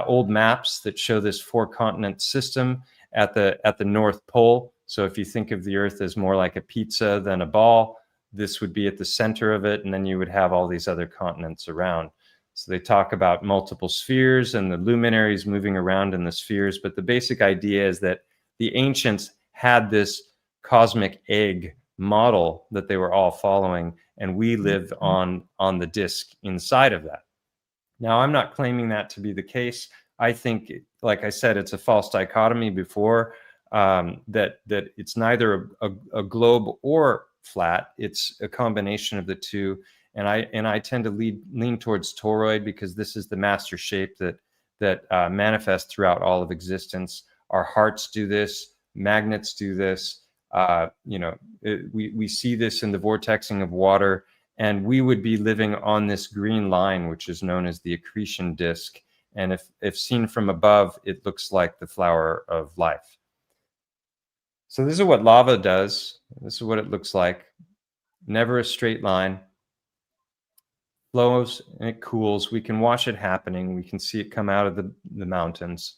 old maps that show this 4-continent system at the North Pole. So if you think of the Earth as more like a pizza than a ball, this would be at the center of it, and then you would have all these other continents around. So they talk about multiple spheres and the luminaries moving around in the spheres, but the basic idea is that the ancients had this cosmic egg model that they were all following, and we live on the disk inside of that. Now, I'm not claiming that to be the case. I think, like I said, it's a false dichotomy before, that it's neither a globe or flat. It's a combination of the two. And I tend to lean towards toroid, because this is the master shape that manifests throughout all of existence. Our hearts do this. Magnets do this. We see this in the vortexing of water. And we would be living on this green line, which is known as the accretion disk. And if seen from above, it looks like the flower of life. So this is what lava does. This is what it looks like. Never a straight line. Flows and it cools. We can watch it happening. We can see it come out of the mountains.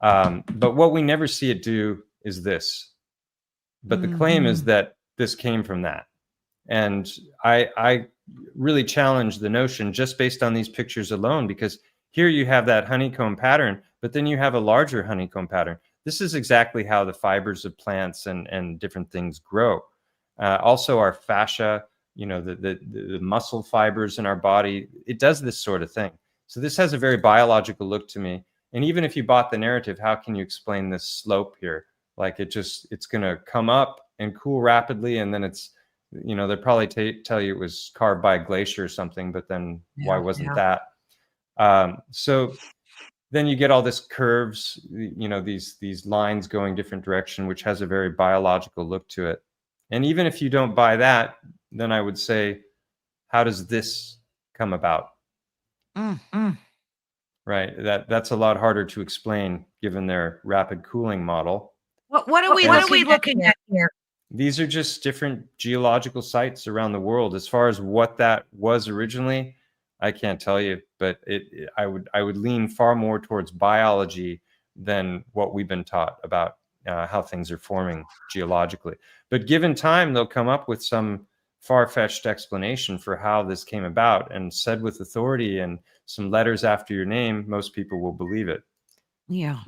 But what we never see it do is this. But the claim is that this came from that. And I really challenge the notion just based on these pictures alone, because here you have that honeycomb pattern, but then you have a larger honeycomb pattern. This is exactly how the fibers of plants and different things grow. Also, our fascia, the muscle fibers in our body, it does this sort of thing. So this has a very biological look to me. And even if you bought the narrative, how can you explain this slope here? Like it's going to come up and cool rapidly, and then it's, they'd probably tell you it was carved by a glacier or something, but then why wasn't that? So then you get all this curves, these lines going different direction, which has a very biological look to it. And even if you don't buy that, then I would say, how does this come about? Right. That's a lot harder to explain given their rapid cooling model. What are we looking at here? These are just different geological sites around the world. As far as what that was originally, I can't tell you, but I would lean far more towards biology than what we've been taught about how things are forming geologically. But given time, they'll come up with some far-fetched explanation for how this came about, and said with authority and some letters after your name, most people will believe it. Yeah.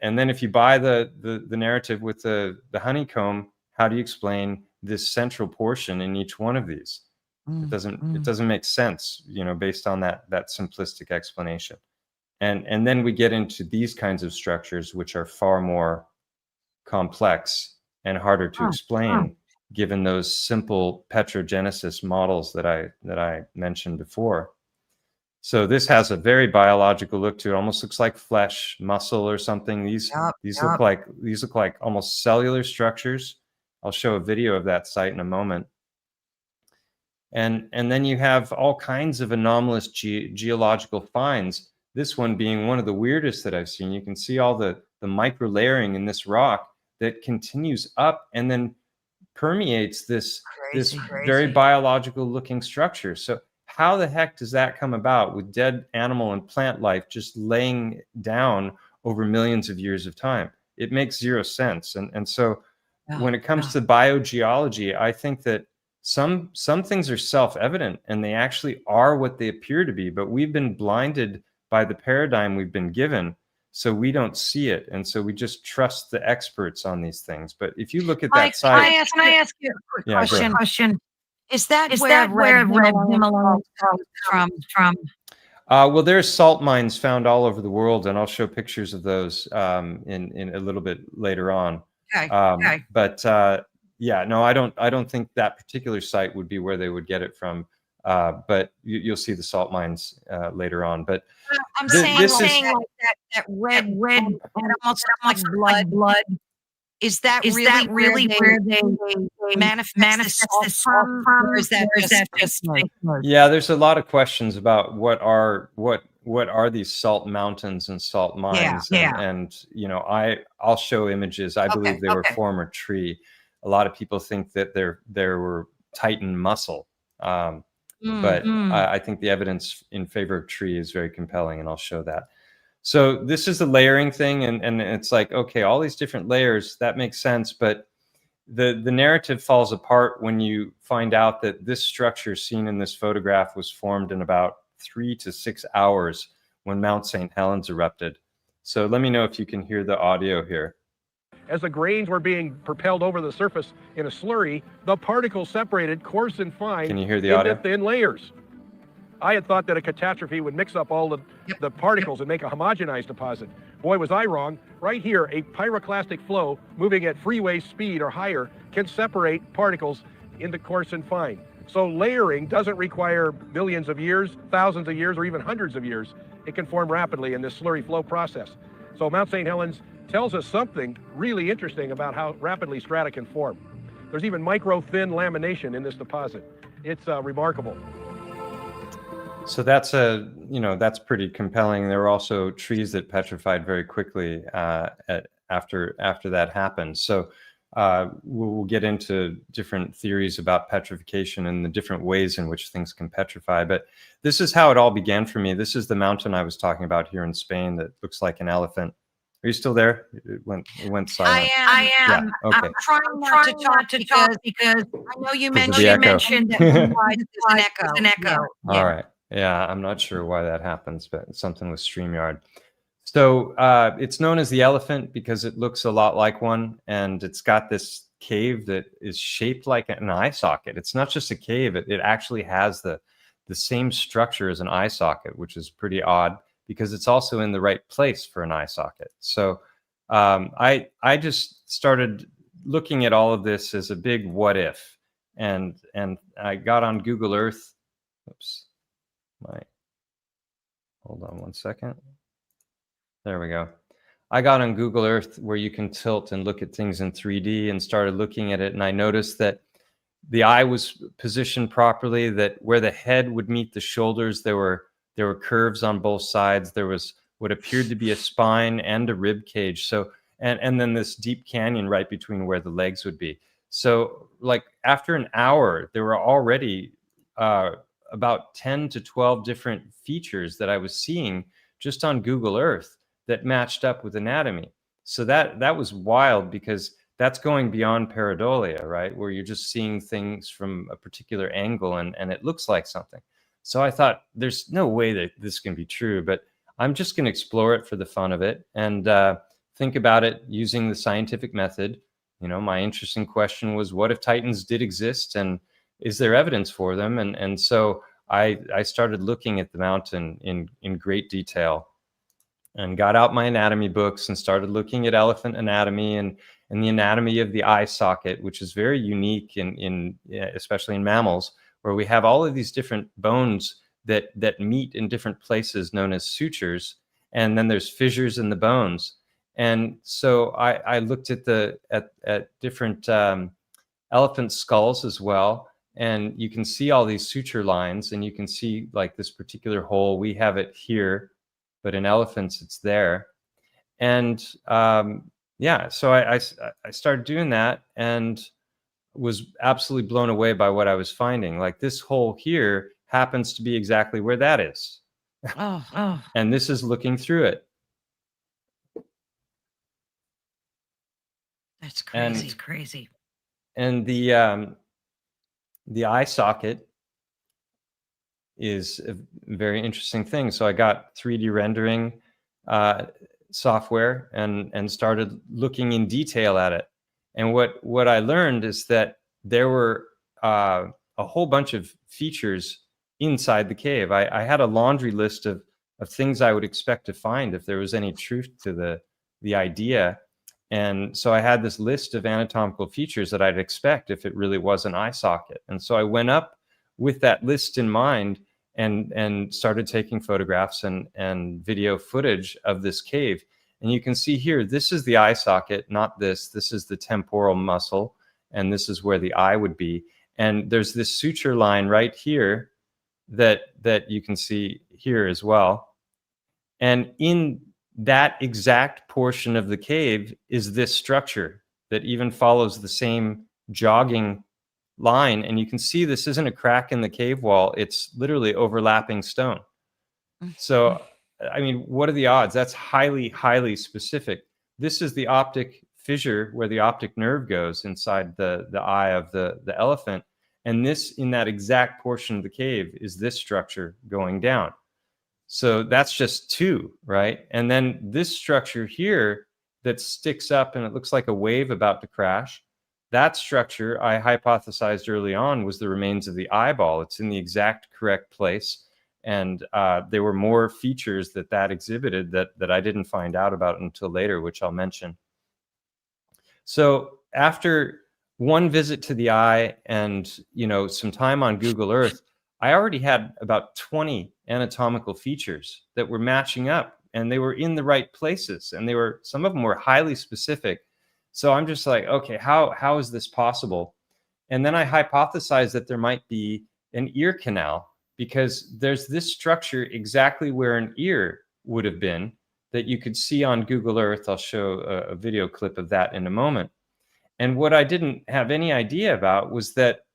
And then if you buy the narrative with the honeycomb, how do you explain this central portion in each one of these? It doesn't make sense, based on that simplistic explanation. And then we get into these kinds of structures, which are far more complex and harder to explain, given those simple petrogenesis models that I mentioned before. So this has a very biological look to it. Almost looks like flesh, muscle, or something. These look like almost cellular structures. I'll show a video of that site in a moment. And then you have all kinds of anomalous geological finds. This one being one of the weirdest that I've seen. You can see all the micro layering in this rock that continues up and then permeates this very biological looking structure. So how the heck does that come about with dead animal and plant life just laying down over millions of years of time? It makes zero sense. And so when it comes to biogeology, I think that some things are self-evident, and they actually are what they appear to be, but we've been blinded by the paradigm we've been given, so we don't see it, and so we just trust the experts on these things. But if you look at that site, can I ask you a quick question? Is that where red Himalayan comes from? Well, there's salt mines found all over the world, and I'll show pictures of those in a little bit later on. Okay. But yeah, no, I don't think that particular site would be where they would get it from. But you'll see the salt mines later on. But I'm saying like that red almost like blood. Is that really where they manifest this from, or is that just like? Yeah, there's a lot of questions about what are these salt mountains and salt mines. And I'll show images. I believe they were former tree. A lot of people think that there were Titan muscle. But I think the evidence in favor of tree is very compelling, and I'll show that. So this is the layering thing, and it's like, okay, all these different layers, that makes sense, but the narrative falls apart when you find out that this structure seen in this photograph was formed in about 3 to 6 hours when Mount St. Helens erupted. So let me know if you can hear the audio here. As the grains were being propelled over the surface in a slurry, the particles separated coarse and fine into thin layers. I had thought that a catastrophe would mix up all the particles and make a homogenized deposit. Boy, was I wrong. Right here, a pyroclastic flow moving at freeway speed or higher can separate particles into coarse and fine. So layering doesn't require millions of years, thousands of years, or even hundreds of years. It can form rapidly in this slurry flow process. So Mount St. Helens tells us something really interesting about how rapidly strata can form. There's even micro-thin lamination in this deposit. It's remarkable. So that's pretty compelling. There were also trees that petrified very quickly after that happened. So we'll get into different theories about petrification and the different ways in which things can petrify. But this is how it all began for me. This is the mountain I was talking about here in Spain that looks like an elephant. Are you still there? It went silent. I am. Yeah, okay. I'm trying not to talk because I know you mentioned that there's an echo. Yeah. All right. Yeah, I'm not sure why that happens, but it's something with StreamYard. So it's known as the elephant because it looks a lot like one, and it's got this cave that is shaped like an eye socket. It's not just a cave. It actually has the same structure as an eye socket, which is pretty odd. because it's also in the right place for an eye socket. So I just started looking at all of this as a big what if, and I got on Google Earth. Oops, hold on one second. There we go. I got on Google Earth where you can tilt and look at things in 3D, and started looking at it, and I noticed that the eye was positioned properly, that where the head would meet the shoulders, there were curves on both sides. There was what appeared to be a spine and a rib cage. So and then this deep canyon right between where the legs would be. So like after an hour, there were already about 10 to 12 different features that I was seeing just on Google Earth that matched up with anatomy. So that was wild, because that's going beyond pareidolia, right? Where you're just seeing things from a particular angle and it looks like something. So I thought, there's no way that this can be true, but I'm just going to explore it for the fun of it and think about it using the scientific method. You know, my interesting question was, what if Titans did exist, and is there evidence for them? And so I started looking at the mountain in great detail, and got out my anatomy books and started looking at elephant anatomy and the anatomy of the eye socket, which is very unique especially in mammals, where we have all of these different bones that meet in different places known as sutures, and then there's fissures in the bones. And so I looked at different elephant skulls as well, and you can see all these suture lines, and you can see like this particular hole. We have it here, but in elephants it's there. And yeah, so I started doing that and was absolutely blown away by what I was finding. Like this hole here happens to be exactly where that is. Oh. And this is looking through it. That's crazy. It's crazy. And the eye socket is a very interesting thing. So I got 3D rendering software and started looking in detail at it. And what I learned is that there were a whole bunch of features inside the cave. I had a laundry list of things I would expect to find if there was any truth to the idea. And so I had this list of anatomical features that I'd expect if it really was an eye socket. And so I went up with that list in mind and started taking photographs and video footage of this cave. And you can see here, this is the eye socket, not this. This is the temporal muscle, and this is where the eye would be. And there's this suture line right here that you can see here as well. And in that exact portion of the cave is this structure that even follows the same jogging line. And you can see this isn't a crack in the cave wall. It's literally overlapping stone. So, I mean, what are the odds? That's highly, highly specific. This is the optic fissure where the optic nerve goes inside the eye of the elephant. And this, in that exact portion of the cave, is this structure going down. So that's just two, right? And then this structure here that sticks up and it looks like a wave about to crash, that structure I hypothesized early on was the remains of the eyeball. It's in the exact correct place. And there were more features that exhibited that I didn't find out about until later, which I'll mention. So after one visit to the eye and, you know, some time on Google Earth, I already had about 20 anatomical features that were matching up, and they were in the right places, and some of them were highly specific. So I'm just like, okay, how is this possible? And then I hypothesized that there might be an ear canal, because there's this structure exactly where an ear would have been that you could see on Google Earth. I'll show a video clip of that in a moment. And what I didn't have any idea about was that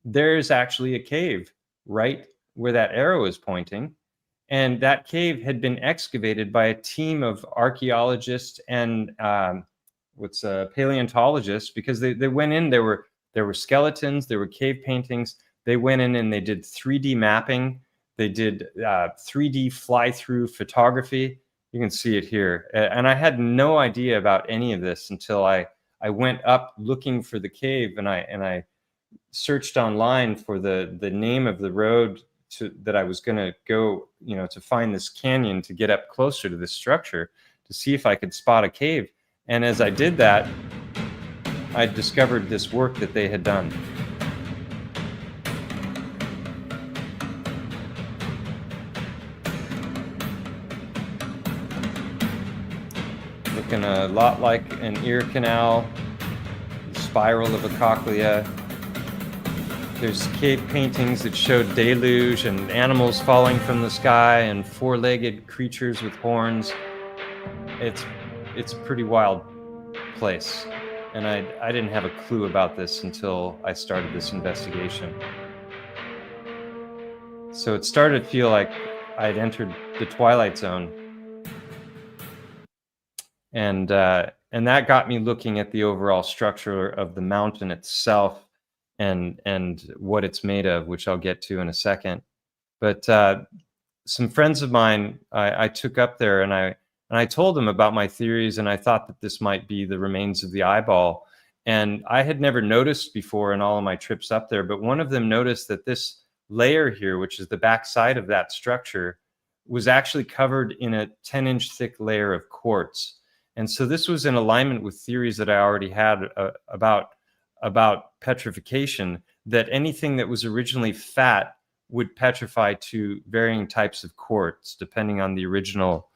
there's actually a cave right where that arrow is pointing. And that cave had been excavated by a team of archaeologists and paleontologists, because they went in, there were skeletons, there were cave paintings. They went in and they did 3D mapping. They did 3D fly-through photography. You can see it here. And I had no idea about any of this until I went up looking for the cave, and I searched online for the name of the road that I was going to go, to find this canyon to get up closer to this structure to see if I could spot a cave. And as I did that, I discovered this work that they had done. Looking a lot like an ear canal, the spiral of a cochlea. There's cave paintings that show deluge and animals falling from the sky and four-legged creatures with horns. It's a pretty wild place. And I didn't have a clue about this until I started this investigation. So it started to feel like I'd entered the Twilight Zone. And that got me looking at the overall structure of the mountain itself and what it's made of, which I'll get to in a second. But some friends of mine, I took up there and I told them about my theories, and I thought that this might be the remains of the eyeball. And I had never noticed before in all of my trips up there, but one of them noticed that this layer here, which is the back side of that structure, was actually covered in a 10-inch thick layer of quartz. And so this was in alignment with theories that I already had about petrification, that anything that was originally fat would petrify to varying types of quartz, depending on the original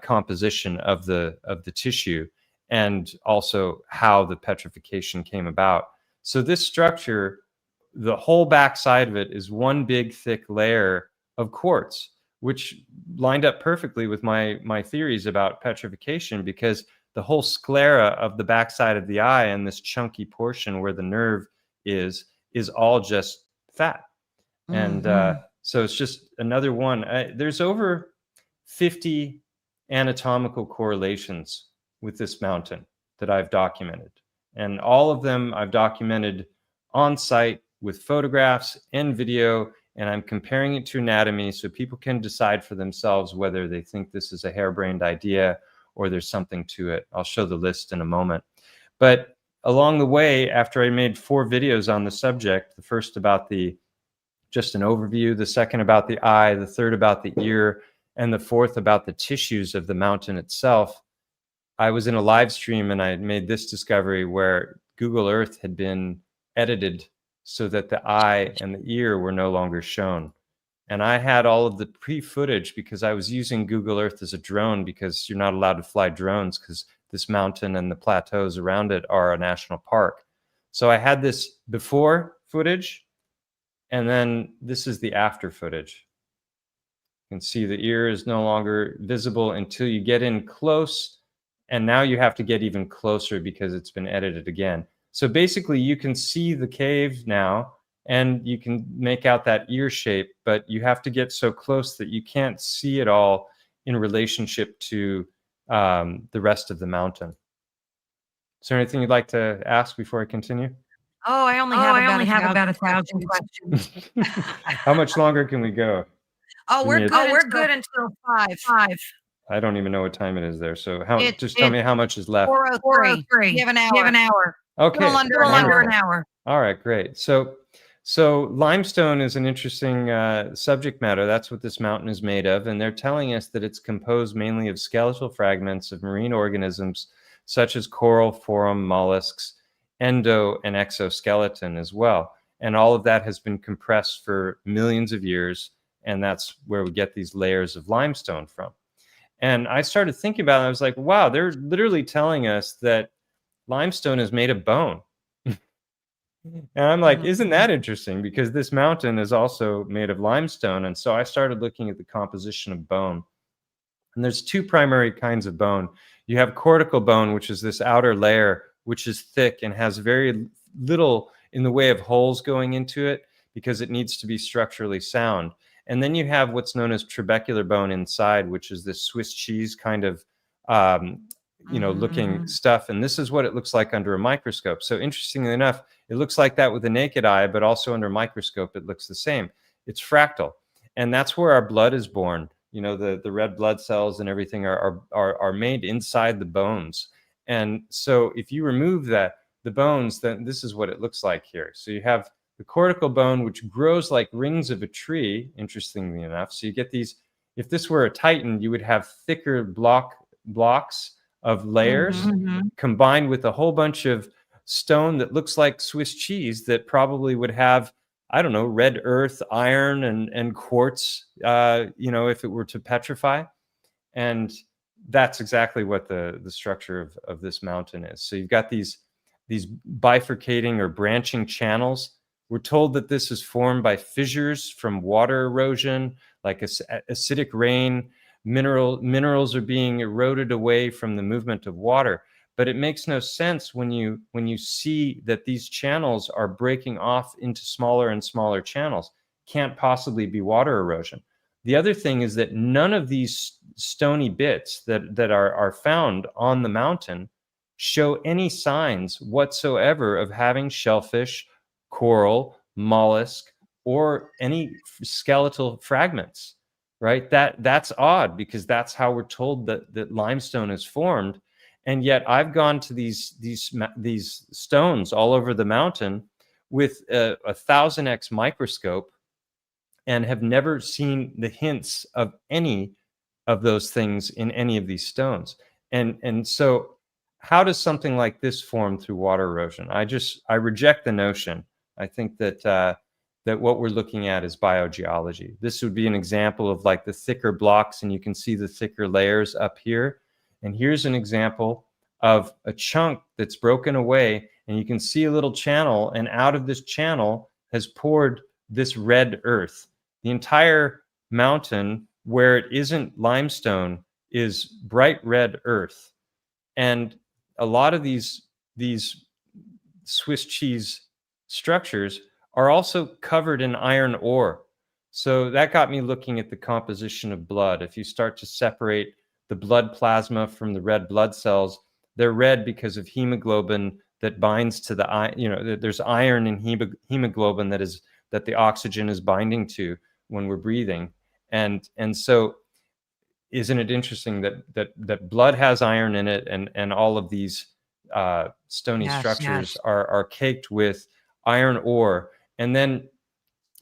composition of the tissue, and also how the petrification came about. So this structure, the whole back side of it is one big thick layer of quartz, which lined up perfectly with my theories about petrification, because the whole sclera of the backside of the eye and this chunky portion where the nerve is all just fat. Mm-hmm. And so it's just another one. There's over 50 anatomical correlations with this mountain that I've documented. And all of them I've documented on site with photographs and video, and I'm comparing it to anatomy so people can decide for themselves whether they think this is a harebrained idea or there's something to it. I'll show the list in a moment. But along the way, after I made 4 videos on the subject, the first about just an overview, the second about the eye, the third about the ear, and the fourth about the tissues of the mountain itself, I was in a live stream and I had made this discovery where Google Earth had been edited so that the eye and the ear were no longer shown. And I had all of the pre-footage because I was using Google Earth as a drone, because you're not allowed to fly drones because this mountain and the plateaus around it are a national park. So I had this before footage, and then this is the after footage. You can see the ear is no longer visible until you get in close, and now you have to get even closer because it's been edited again. So basically you can see the cave now, and you can make out that ear shape, but you have to get so close that you can't see it all in relationship to the rest of the mountain. Is there anything you'd like to ask before I continue? Oh, I only have about 1,000 questions. How much longer can we go? Oh, we're good until 5. I don't even know what time it is there. So just tell me how much is left. 4:03. You have an hour. Okay. A little under an hour. All right, great. So limestone is an interesting subject matter. That's what this mountain is made of. And they're telling us that it's composed mainly of skeletal fragments of marine organisms, such as coral, forum, mollusks, endo and exoskeleton as well. And all of that has been compressed for millions of years. And that's where we get these layers of limestone from. And I started thinking about it. I was like, wow, they're literally telling us that limestone is made of bone. And I'm like, isn't that interesting? Because this mountain is also made of limestone. And so I started looking at the composition of bone. And there's 2 primary kinds of bone. You have cortical bone, which is this outer layer, which is thick and has very little in the way of holes going into it because it needs to be structurally sound. And then you have what's known as trabecular bone inside, which is this Swiss cheese kind of looking stuff. And this is what it looks like under a microscope. So interestingly enough, it looks like that with the naked eye, but also under a microscope, it looks the same. It's fractal. And that's where our blood is born. The red blood cells and everything are made inside the bones. And so if you remove the bones, then this is what it looks like here. So you have the cortical bone, which grows like rings of a tree, interestingly enough. So you get these, if this were a Titan, you would have thicker blocks of layers combined with a whole bunch of stone that looks like Swiss cheese that probably would have, I don't know, red earth, iron, and quartz, you know, if it were to petrify. And that's exactly what the structure of this mountain is. So you've got these bifurcating or branching channels. We're told that this is formed by fissures from water erosion, like acidic rain. Minerals are being eroded away from the movement of water. But it makes no sense when you see that these channels are breaking off into smaller and smaller channels. Can't possibly be water erosion. The other thing is that none of these stony bits that are found on the mountain show any signs whatsoever of having shellfish, coral, mollusk, or any skeletal fragments, right? That's odd, because that's how we're told that limestone is formed. And yet I've gone to these stones all over the mountain with a 1000x microscope and have never seen the hints of any of those things in any of these stones. And so how does something like this form through water erosion? I reject the notion. I think that that what we're looking at is biogeology. This would be an example of like the thicker blocks, and you can see the thicker layers up here. And here's an example of a chunk that's broken away, and you can see a little channel, and out of this channel has poured this red earth. The entire mountain, where it isn't limestone, is bright red earth. And a lot of these Swiss cheese structures are also covered in iron ore. So that got me looking at the composition of blood. If you start to separate the blood plasma from the red blood cells, they're red because of hemoglobin that binds to the, you know, there's iron in hemoglobin that the oxygen is binding to when we're breathing. And so isn't it interesting that blood has iron in it, and all of these stony structures are caked with iron ore. And then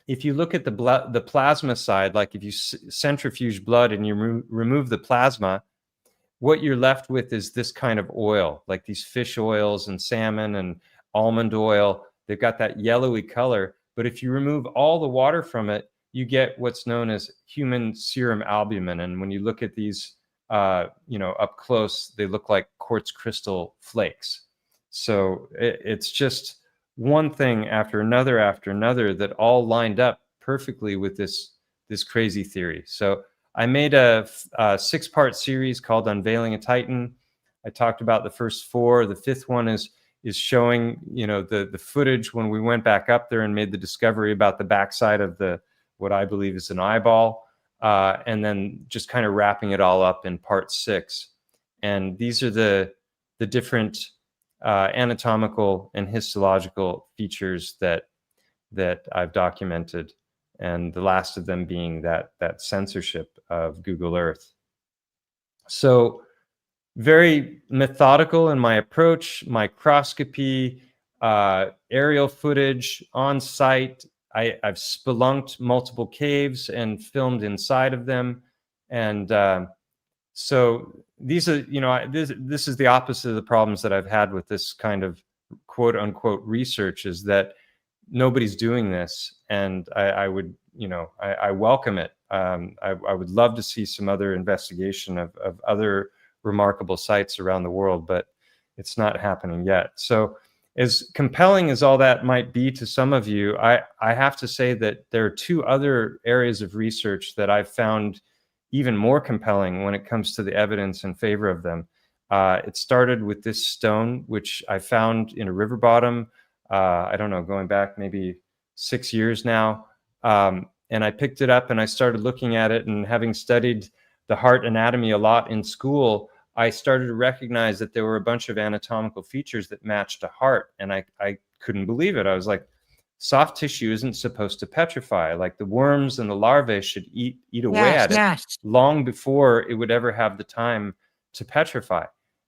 if you look at the plasma side, like if you centrifuge blood and you remove the plasma, what you're left with is this kind of oil, like these fish oils and salmon and almond oil. They've got that yellowy color. But if you remove all the water from it, you get what's known as human serum albumin. And when you look at these, you know, up close, they look like quartz crystal flakes. So it's just one thing after another that all lined up perfectly with this crazy theory. So I made a 6-part series called Unveiling a Titan. I talked about the first 4. The 5th one is showing, you know, the footage when we went back up there and made the discovery about the backside of what I believe is an eyeball, and then just kind of wrapping it all up in part 6. And these are the different anatomical and histological features that I've documented, and the last of them being that censorship of Google Earth. So very methodical in my approach, microscopy, aerial footage on site. I've spelunked multiple caves and filmed inside of them. And so these are, you know, this is the opposite of the problems that I've had with this kind of quote unquote research, is that nobody's doing this. And I would, you know, I welcome it. I would love to see some other investigation of other remarkable sites around the world, but it's not happening yet. So as compelling as all that might be to some of you, I have to say that there are 2 other areas of research that I've found even more compelling when it comes to the evidence in favor of them. It started with this stone, which I found in a river bottom, I don't know, going back maybe 6 years now. And I picked it up and I started looking at it, and having studied the heart anatomy a lot in school, I started to recognize that there were a bunch of anatomical features that matched a heart. And I couldn't believe it. I was like, soft tissue isn't supposed to petrify. Like the worms and the larvae should eat away at it long before it would ever have the time to petrify.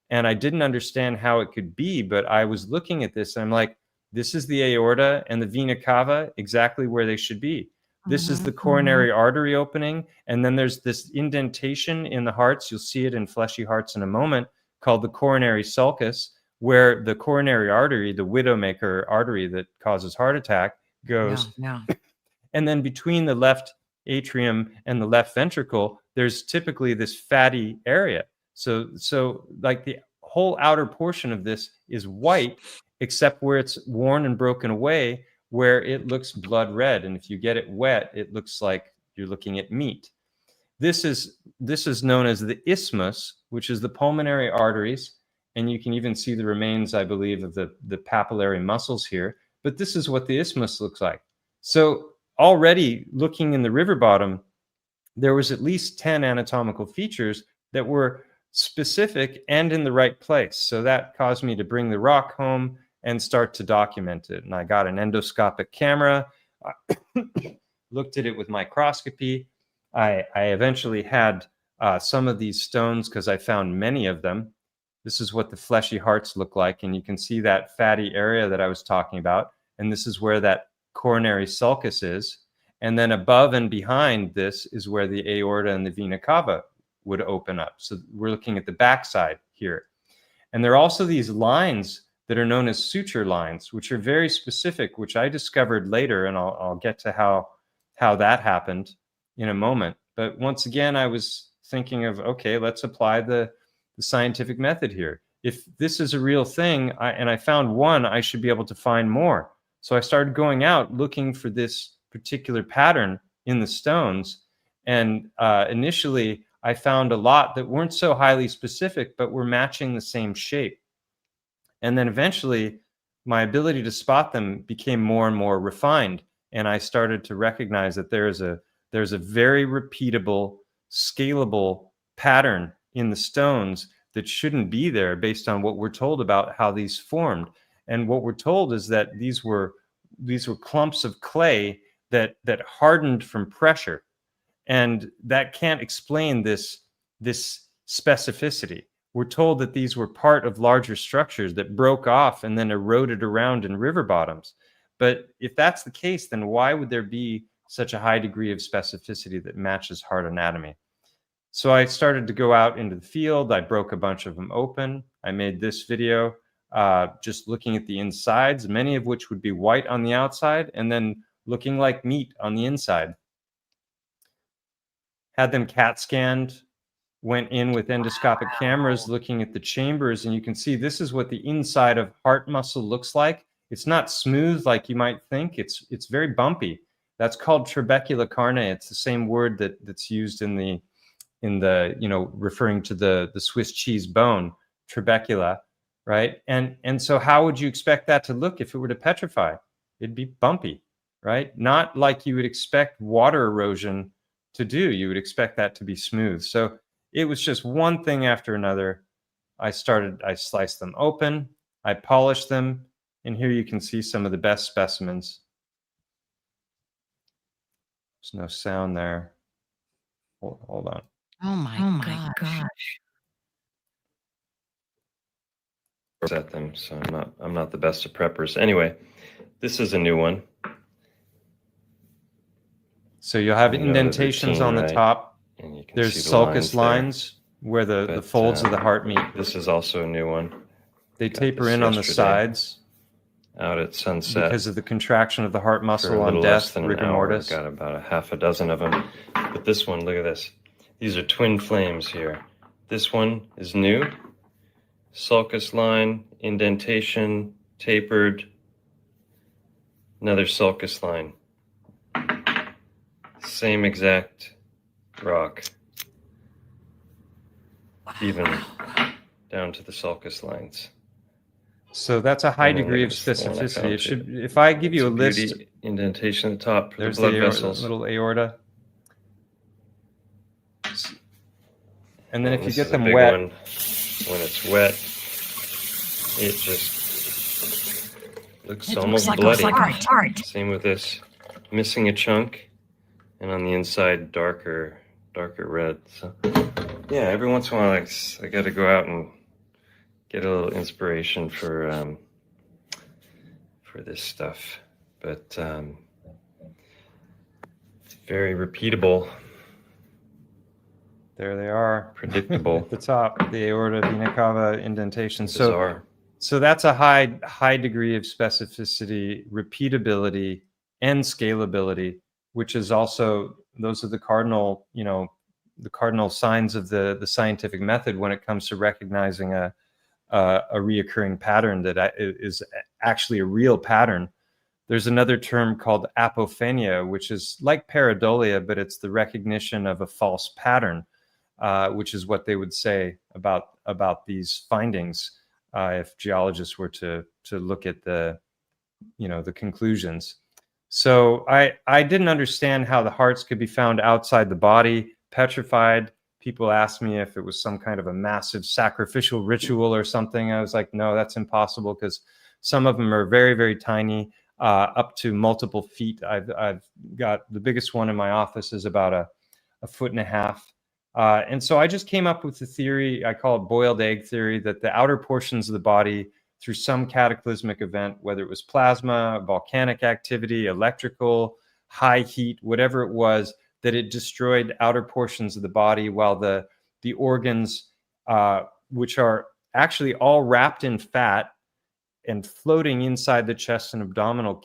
And I didn't understand how it could be, but I was looking at this and I'm like, This is the aorta and the vena cava exactly where they should be. This is the coronary artery opening. And then there's this indentation in the hearts. You'll see it in fleshy hearts in a moment, called the coronary sulcus, where the coronary artery, the widowmaker artery that causes heart attack, goes. And then between the left atrium and the left ventricle, there's typically this fatty area. So like the whole outer portion of this is white, except where it's worn and broken away, where it looks blood red. And if you get it wet, it looks like you're looking at meat. This is known as the isthmus, which is the pulmonary arteries. And you can even see the remains, I believe, of the papillary muscles here. But this is what the isthmus looks like. So already looking in the river bottom, there was at least 10 anatomical features that were specific and in the right place. So that caused me to bring the rock home and start to document it. And I got an endoscopic camera, looked at it with microscopy. I eventually had some of these stones because I found many of them. This is what the fleshy hearts look like. And you can see that fatty area that I was talking about. And this is where that coronary sulcus is. And then above and behind this is where the aorta and the vena cava would open up. So we're looking at the backside here. And there are also these lines that are known as suture lines, which are very specific, which I discovered later. And I'll get to how that happened in a moment. But once again, I was thinking of, okay, let's apply the scientific method here. If this is a real thing, and I found one, I should be able to find more. So I started going out looking for this particular pattern in the stones. And initially, I found a lot that weren't so highly specific, but were matching the same shape. And then eventually, my ability to spot them became more and more refined. And I started to recognize that there's a very repeatable, scalable pattern in the stones that shouldn't be there based on what we're told about how these formed. And what we're told is that these were clumps of clay that hardened from pressure. And that can't explain this specificity. We're told that these were part of larger structures that broke off and then eroded around in river bottoms. But if that's the case, then why would there be such a high degree of specificity that matches heart anatomy? So I started to go out into the field. I broke a bunch of them open. I made this video just looking at the insides, many of which would be white on the outside and then looking like meat on the inside. Had them CAT scanned, went in with endoscopic cameras looking at the chambers, and you can see this is what the inside of heart muscle looks like. It's not smooth like you might think. It's very bumpy. That's called trabecula carne. It's the same word that's used in the referring to the Swiss cheese bone, trabecula, right? And so how would you expect that to look if it were to petrify? It'd be bumpy, right? Not like you would expect water erosion to do. You would expect that to be smooth. So it was just one thing after another. I sliced them open, I polished them, and here you can see some of the best specimens. There's no sound there. Hold on. Oh my gosh. Set them, so I'm not the best of preppers. Anyway, this is a new one. So you'll have indentations on the top. And you can There's see the sulcus lines where the folds of the heart meet. This is also a new one. They taper in on the sides. Out at sunset. Because of the contraction of the heart muscle on death, rigor mortis. Got about a half a dozen of them. But this one, look at this. These are twin flames here. This one is new. Sulcus line, indentation, tapered. Another sulcus line. Same exact rock. Even down to the sulcus lines. So that's a high degree of specificity. It should, if I give you a list, indentation at the top. There's the vessels. Little aorta. And then if you get them wet, when it's wet, it just looks almost bloody. Same with this, missing a chunk, and on the inside darker red. So yeah, every once in a while I got to go out and get a little inspiration for for this stuff, but it's very repeatable. There they are, predictable at the top, the aorta vena cava indentation. So that's a high degree of specificity, repeatability, and scalability, which is also, those are the cardinal, the cardinal signs of the scientific method when it comes to recognizing a reoccurring pattern that is actually a real pattern. There's another term called apophenia, which is like pareidolia, but it's the recognition of a false pattern, which is what they would say about these findings if geologists were to look at the conclusions. So I didn't understand how the hearts could be found outside the body, petrified. People asked me if it was some kind of a massive sacrificial ritual or something. I was like, no, that's impossible, because some of them are very, very tiny, up to multiple feet. I've got the biggest one in my office is about a foot and a half. And so I just came up with the theory, I call it boiled egg theory, that the outer portions of the body, through some cataclysmic event, whether it was plasma, volcanic activity, electrical, high heat, whatever it was, that it destroyed outer portions of the body, while the organs, which are actually all wrapped in fat and floating inside the chest and abdominal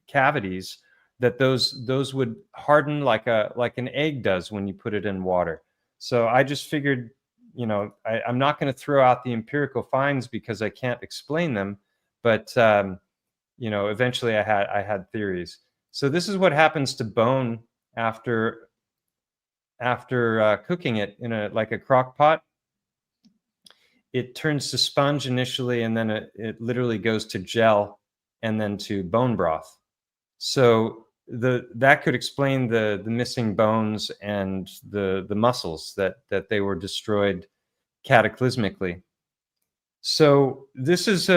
cavities, that those would harden like an egg does when you put it in water. So I just figured, I'm not going to throw out the empirical finds because I can't explain them, but eventually I had theories. So this is what happens to bone after cooking it in like a crock pot. It turns to sponge initially, and then it literally goes to gel, and then to bone broth. So that could explain the missing bones and the muscles that they were destroyed cataclysmically. So this is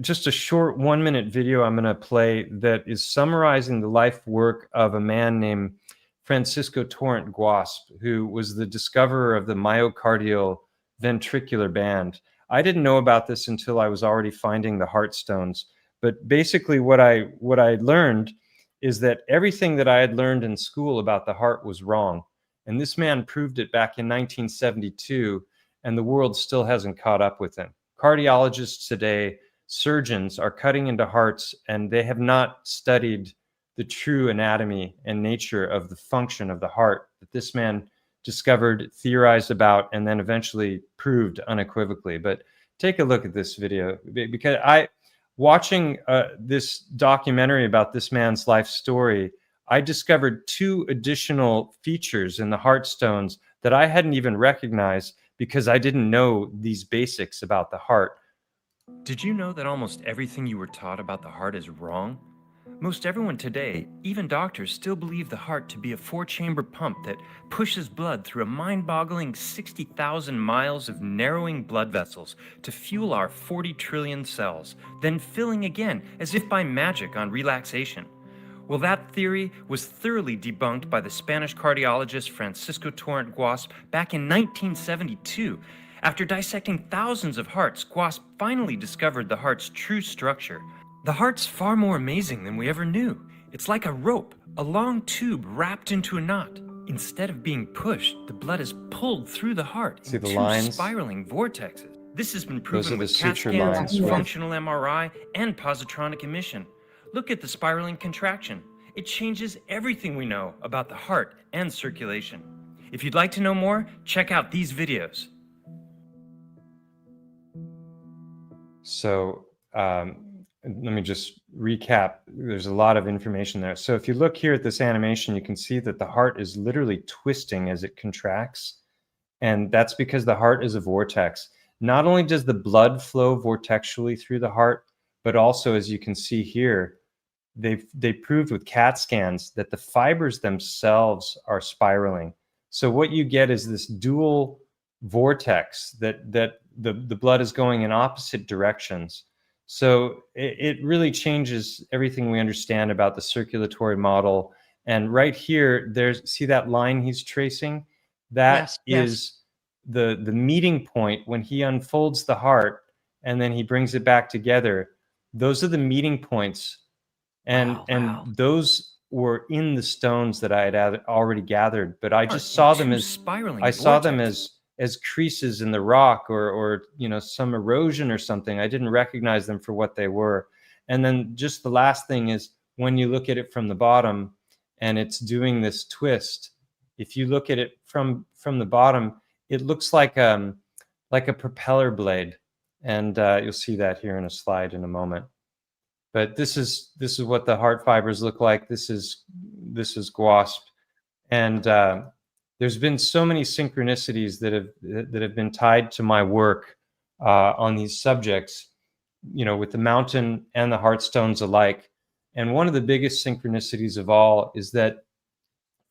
just a short 1-minute video I'm going to play that is summarizing the life work of a man named Francisco Torrent Guasp, who was the discoverer of the myocardial ventricular band. I didn't know about this until I was already finding the heart stones. But basically what I learned is that everything that I had learned in school about the heart was wrong. And this man proved it back in 1972, and the world still hasn't caught up with him. Cardiologists today, surgeons, are cutting into hearts, and they have not studied the true anatomy and nature of the function of the heart that this man discovered, theorized about, and then eventually proved unequivocally. But take a look at this video, because watching this documentary about this man's life story, I discovered 2 additional features in the heart stones that I hadn't even recognized because I didn't know these basics about the heart. Did you know that almost everything you were taught about the heart is wrong? Most everyone today, even doctors, still believe the heart to be a 4-chamber pump that pushes blood through a mind-boggling 60,000 miles of narrowing blood vessels to fuel our 40 trillion cells, then filling again as if by magic on relaxation. Well, that theory was thoroughly debunked by the Spanish cardiologist Francisco Torrent Guasp back in 1972. After dissecting thousands of hearts, Guasp finally discovered the heart's true structure. The heart's far more amazing than we ever knew. It's like a rope, a long tube wrapped into a knot. Instead of being pushed, the blood is pulled through the heart in 2 spiraling vortexes. This has been proven with CAT scans, functional MRI, and positronic emission. Look at the spiraling contraction. It changes everything we know about the heart and circulation. If you'd like to know more, check out these videos. So let me just recap. There's a lot of information there. So if you look here at this animation, you can see that the heart is literally twisting as it contracts. And that's because the heart is a vortex. Not only does the blood flow vortexually through the heart, but also, as you can see here, they proved with CAT scans that the fibers themselves are spiraling. So what you get is this dual vortex that the blood is going in opposite directions. So it really changes everything we understand about the circulatory model. And right here, see that line he's tracing? That is the meeting point when he unfolds the heart and then he brings it back together. Those are the meeting points And Wow. those were in the stones that I had already gathered, but I just saw them as spiraling as creases in the rock, or you know, some erosion or something. I didn't recognize them for what they were. And then just the last thing is, when you look at it from the bottom and it's doing this twist, if you look at it from the bottom, it looks like a propeller blade. And you'll see that here in a slide in a moment. But this is what the heart fibers look like. This is GWASP, and there's been so many synchronicities that have been tied to my work on these subjects, you know, with the mountain and the heart stones alike. And one of the biggest synchronicities of all is that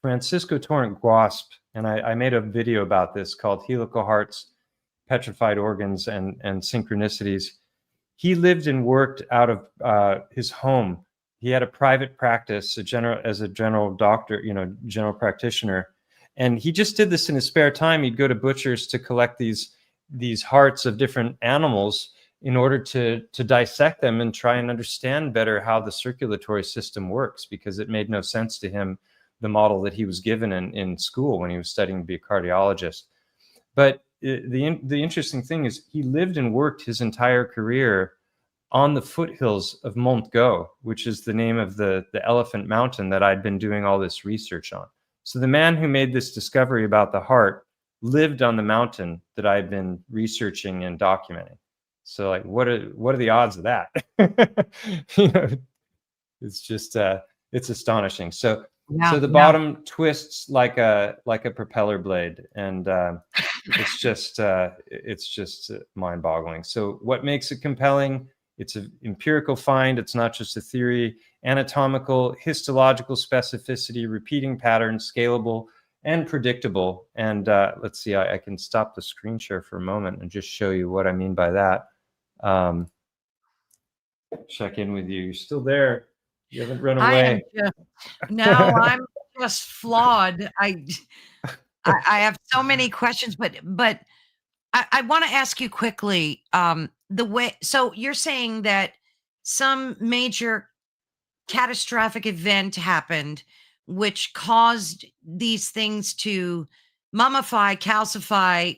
Francisco Torrent GWASP, and I made a video about this called Helical Hearts, Petrified Organs, and Synchronicities. He lived and worked out of his home. He had a private practice, as a general doctor, you know, general practitioner. And he just did this in his spare time. He'd go to butchers to collect these hearts of different animals in order to dissect them and try and understand better how the circulatory system works, because it made no sense to him, the model that he was given in school when he was studying to be a cardiologist. But the interesting thing is, he lived and worked his entire career on the foothills of Mont Go, which is the name of the elephant mountain that I'd been doing all this research on. So the man who made this discovery about the heart lived on the mountain that I'd been researching and documenting. So, like, what are the odds of that? You know, it's just it's astonishing. So the bottom twists like a propeller blade, and it's just mind-boggling. So what makes it compelling? It's an empirical find. It's not just a theory. Anatomical, histological specificity, repeating patterns, scalable, and predictable. And let's see, I can stop the screen share for a moment and just show you what I mean by that. Check in with you. You're still there. You haven't run away. No, I'm just flawed. I have so many questions, but I want to ask you quickly, so you're saying that some major catastrophic event happened which caused these things to mummify, calcify,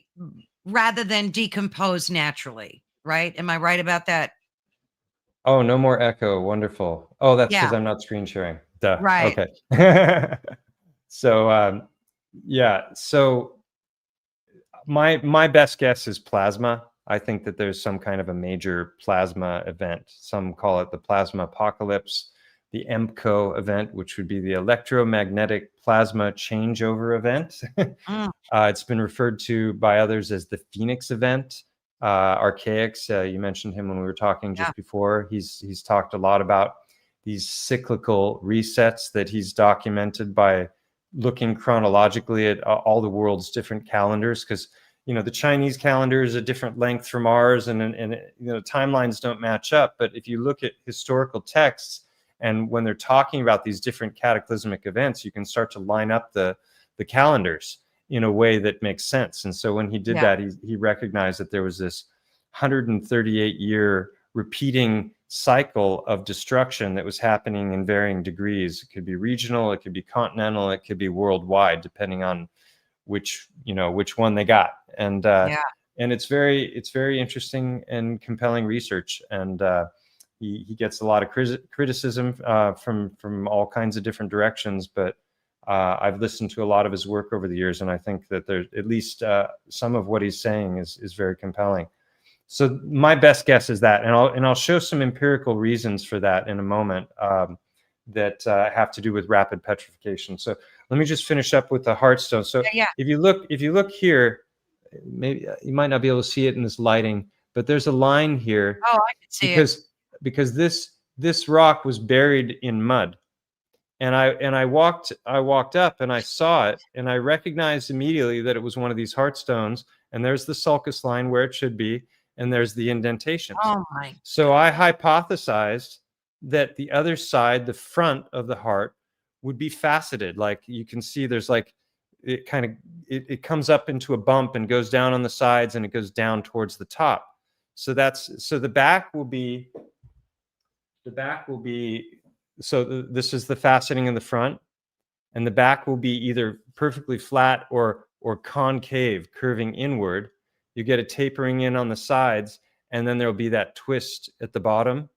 rather than decompose naturally, right? Am I right about that? Oh, no more echo. Wonderful. Oh, that's because I'm not screen sharing. Duh. Right. Okay. So, yeah. So my best guess is plasma. I think that there's some kind of a major plasma event. Some call it the plasma apocalypse, the EMPCO event, which would be the electromagnetic plasma changeover event. It's been referred to by others as the Phoenix event. Archaics, you mentioned him when we were talking just before. He's talked a lot about these cyclical resets that he's documented by looking chronologically at all the world's different calendars, because you know the Chinese calendar is a different length from ours, and you know timelines don't match up. But if you look at historical texts, and when they're talking about these different cataclysmic events, you can start to line up the calendars in a way that makes sense. And so when he did that, he recognized that there was this 138-year repeating cycle of destruction that was happening in varying degrees. It could be regional, it could be continental, it could be worldwide, depending on which one they got. And and it's very interesting and compelling research. And he gets a lot of criticism from all kinds of different directions, but I've listened to a lot of his work over the years, and I think that there's at least some of what he's saying is very compelling. So my best guess is that, and I'll show some empirical reasons for that in a moment that have to do with rapid petrification. So let me just finish up with the heartstone. So if you look here, maybe you might not be able to see it in this lighting, but there's a line here. Oh, I can see it. Because this rock was buried in mud. And I walked up and I saw it, and I recognized immediately that it was one of these heartstones. And there's the sulcus line where it should be, and there's the indentations. Oh my! So I hypothesized that the other side, the front of the heart, would be faceted. Like you can see, there's like it comes up into a bump and goes down on the sides, and it goes down towards the top. So the back will be this is the faceting in the front, and the back will be either perfectly flat or concave, curving inward. You get a tapering in on the sides, and then there'll be that twist at the bottom.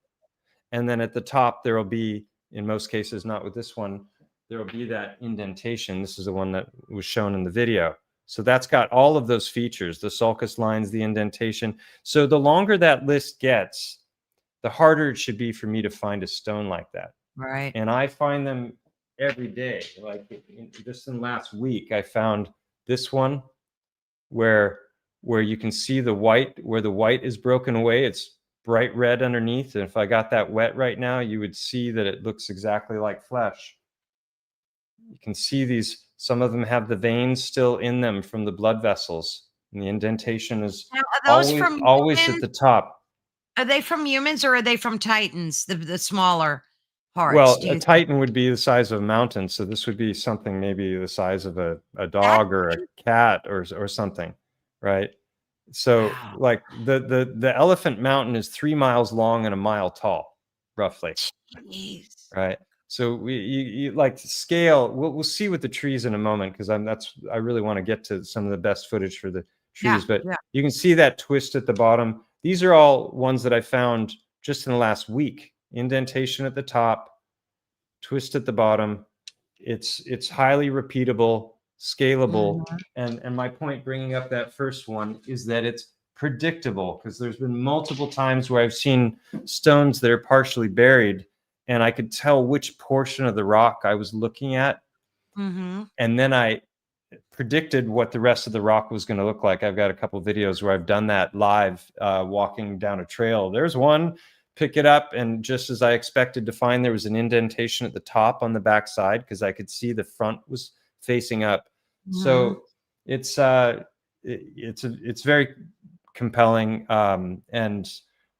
And then at the top, there will be, in most cases, not with this one, there will be that indentation. This is the one that was shown in the video. So that's got all of those features, the sulcus lines, the indentation. So the longer that list gets, the harder it should be for me to find a stone like that. Right. And I find them every day. Like just in last week, I found this one where you can see the white, where the white is broken away. It's bright red underneath. And if I got that wet right now, you would see that it looks exactly like flesh. You can see these, some of them have the veins still in them from the blood vessels. And the indentation is always at the top. Are they from humans or are they from Titans, the smaller parts? Well, a Titan would be the size of a mountain. So this would be something maybe the size of a dog or a cat or something, right? So wow. Like the Elephant Mountain is 3 miles long and 1 mile tall, roughly. Jeez. Right. So you like scale. We'll see with the trees in a moment, because I really want to get to some of the best footage for the trees. But you can see that twist at the bottom. These are all ones that I found just in the last week. Indentation at the top, twist at the bottom. It's highly repeatable, scalable, and my point bringing up that first one is that it's predictable, because there's been multiple times where I've seen stones that are partially buried, and I could tell which portion of the rock I was looking at, and then I predicted what the rest of the rock was going to look like. I've got a couple of videos where I've done that live, walking down a trail. There's one, pick it up, and just as I expected to find, there was an indentation at the top on the back side, because I could see the front was facing up. So it's very compelling, and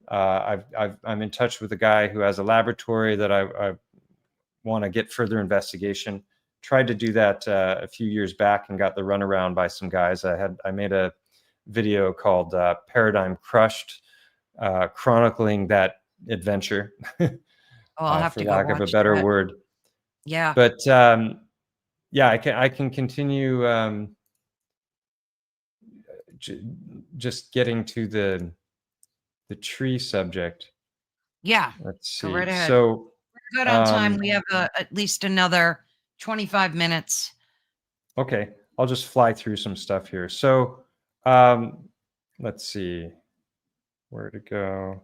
I'm in touch with a guy who has a laboratory that I want to get further investigation. Tried to do that a few years back and got the runaround by some guys. I made a video called Paradigm Crushed, chronicling that adventure, I'll have for to lack go of a watch better that. word. Yeah. But yeah, I can continue just getting to the tree subject. Yeah. Let's see. Go right ahead. So we're good on time. We have at least another 25 minutes. Okay, I'll just fly through some stuff here. So let's see where to go.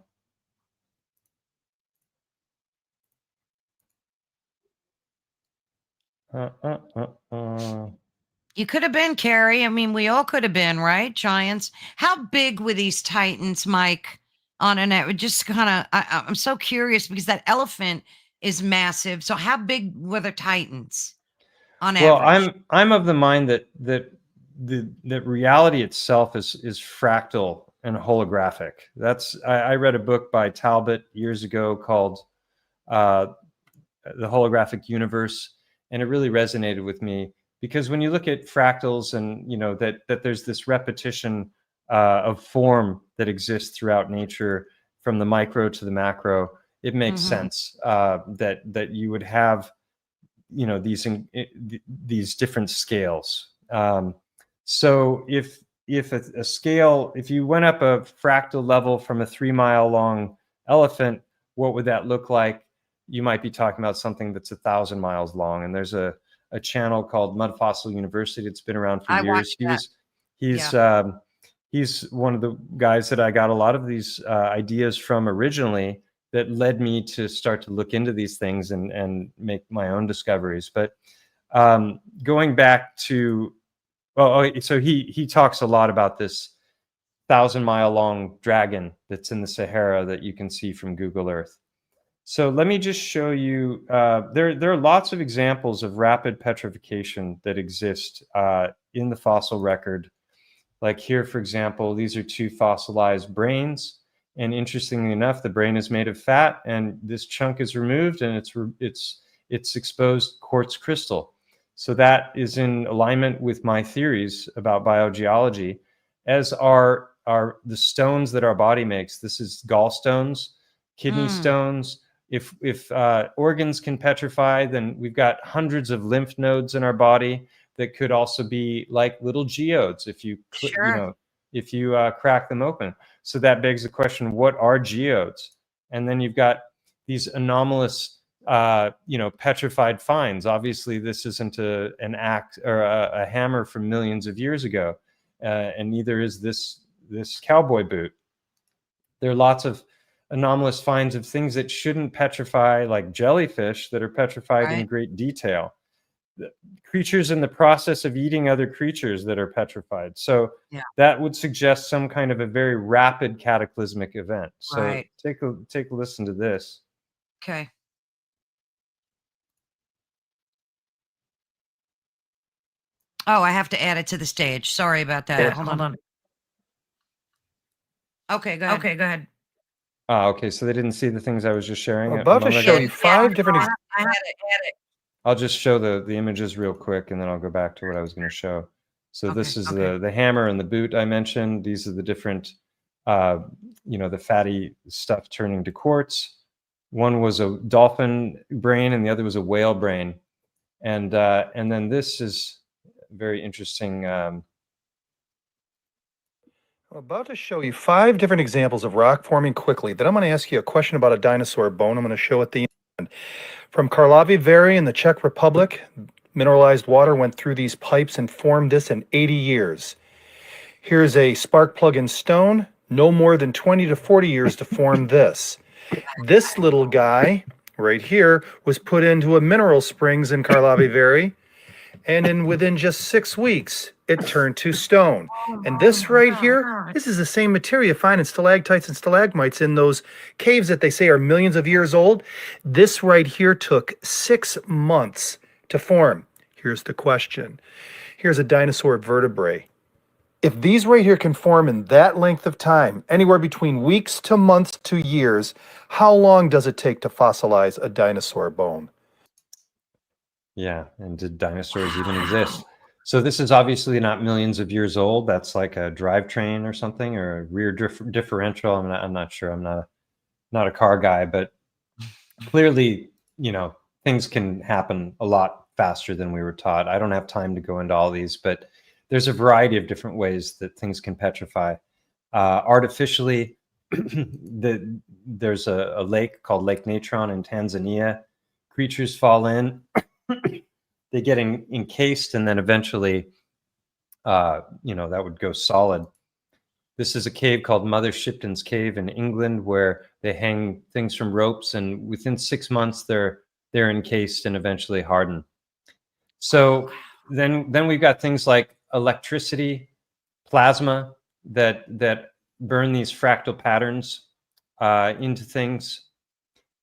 You could have been, Carrie. I mean, we all could have been, right? Giants. How big were these Titans, Mike? On an just kind of, I'm so curious, because that elephant is massive. So how big were the Titans on average? Well, I'm of the mind that reality itself is fractal and holographic. I read a book by Talbot years ago called The Holographic Universe, and it really resonated with me, because when you look at fractals and that there's this repetition of form that exists throughout nature, from the micro to the macro, it makes sense that you would have these different scales. So if a scale, if you went up a fractal level from a 3 mile long elephant, what would that look like? You might be talking about something that's 1,000 miles long. And there's a channel called Mud Fossil University. It's been around for years. He's one of the guys that I got a lot of these ideas from originally, that led me to start to look into these things and make my own discoveries. But going back to, so he talks a lot about this 1,000 mile long dragon that's in the Sahara that you can see from Google Earth. So let me just show you, there are lots of examples of rapid petrification that exist in the fossil record. Like here, for example, these are 2 fossilized brains. And interestingly enough, the brain is made of fat, and this chunk is removed, and it's exposed quartz crystal. So that is in alignment with my theories about biogeology, as are the stones that our body makes. This is gallstones, kidney stones, If organs can petrify, then we've got hundreds of lymph nodes in our body that could also be like little geodes if you if you crack them open. So that begs the question: what are geodes? And then you've got these anomalous, petrified finds. Obviously, this isn't an axe or a hammer from millions of years ago, and neither is this cowboy boot. There are lots of anomalous finds of things that shouldn't petrify, like jellyfish that are petrified in great detail. The creatures in the process of eating other creatures that are petrified. So that would suggest some kind of a very rapid cataclysmic event. So take a listen to this. Okay. Oh, I have to add it to the stage. Sorry about that. Hold on. Okay, go ahead. Okay, so they didn't see the things I was just sharing. I'm about to show you 5 different. I had it. I'll just show the images real quick, and then I'll go back to what I was going to show. So this is the hammer and the boot I mentioned. These are the different, the fatty stuff turning to quartz. One was a dolphin brain, and the other was a whale brain. And then this is very interesting. I'm about to show you 5 different examples of rock forming quickly. Then I'm going to ask you a question about a dinosaur bone. I'm going to show at the end. From Karlovy Vary in the Czech Republic, mineralized water went through these pipes and formed this in 80 years. Here's a spark plug in stone, no more than 20 to 40 years to form this. This little guy right here was put into a mineral springs in Karlovy Vary, and within just 6 weeks, it turned to stone. And this right here, this is the same material you find in stalactites and stalagmites in those caves that they say are millions of years old. This right here took 6 months to form. Here's the question. Here's a dinosaur vertebrae. If these right here can form in that length of time, anywhere between weeks to months to years, how long does it take to fossilize a dinosaur bone? Yeah, and did dinosaurs even exist? So this is obviously not millions of years old. That's like a drivetrain or something, or a rear differential. I'm not sure. I'm not a car guy, but clearly, things can happen a lot faster than we were taught. I don't have time to go into all these, but there's a variety of different ways that things can petrify. Artificially, there's a lake called Lake Natron in Tanzania. Creatures fall in. They get encased, and then eventually, that would go solid. This is a cave called Mother Shipton's Cave in England, where they hang things from ropes, and within 6 months, they're encased and eventually harden. So then we've got things like electricity, plasma that burn these fractal patterns into things,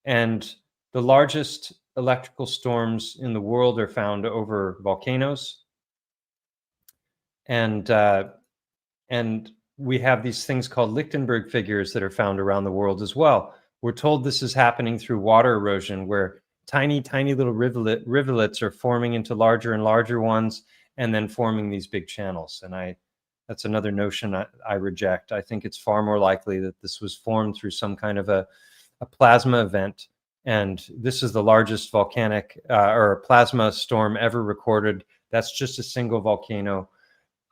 and the largest electrical storms in the world are found over volcanoes, and we have these things called Lichtenberg figures that are found around the world as well. We're told this is happening through water erosion, where tiny little rivulets are forming into larger and larger ones, and then forming these big channels. And that's another notion I reject. I think it's far more likely that this was formed through some kind of a plasma event. And this is the largest volcanic or plasma storm ever recorded. That's just a single volcano.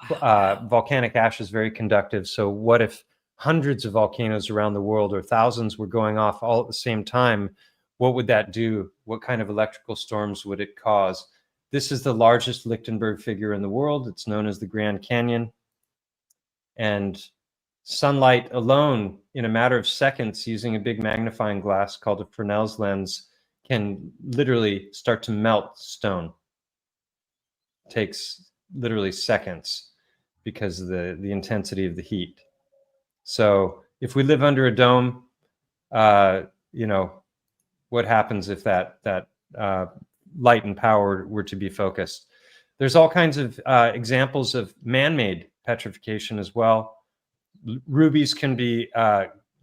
Volcanic ash is very conductive. So what if hundreds of volcanoes around the world, or thousands, were going off all at the same time? What would that do? What kind of electrical storms would it cause? This is the largest Lichtenberg figure in the world. It's known as the Grand Canyon. And sunlight alone, in a matter of seconds, using a big magnifying glass called a Fresnel's lens, can literally start to melt stone. It takes literally seconds because of the intensity of the heat. So if we live under a dome, what happens if that light and power were to be focused? There's all kinds of examples of man-made petrification as well. Rubies can be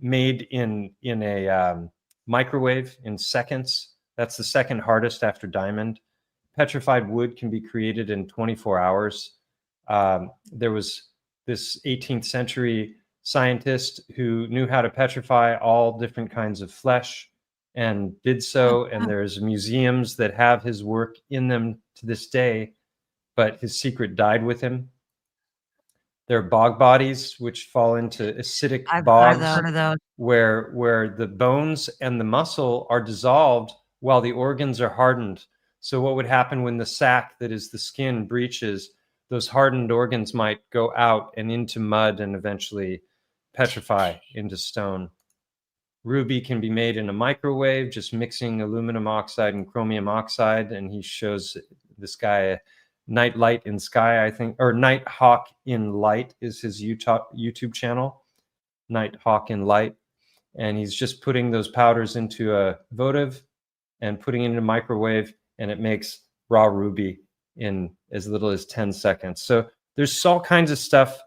made in a microwave in seconds. That's the second hardest after diamond. Petrified wood can be created in 24 hours. There was this 18th century scientist who knew how to petrify all different kinds of flesh, and did so. And there's museums that have his work in them to this day, but his secret died with him. There are bog bodies, which fall into acidic bogs, heard of those. where the bones and the muscle are dissolved while the organs are hardened. So what would happen when the sac that is the skin breaches, those hardened organs might go out and into mud and eventually petrify into stone. Ruby can be made in a microwave, just mixing aluminum oxide and chromium oxide. And he shows this guy, Night Light in Sky, I think, or Night Hawk in Light is his YouTube channel, Night Hawk in Light. And he's just putting those powders into a votive and putting it in a microwave, and it makes raw ruby in as little as 10 seconds. So there's all kinds of stuff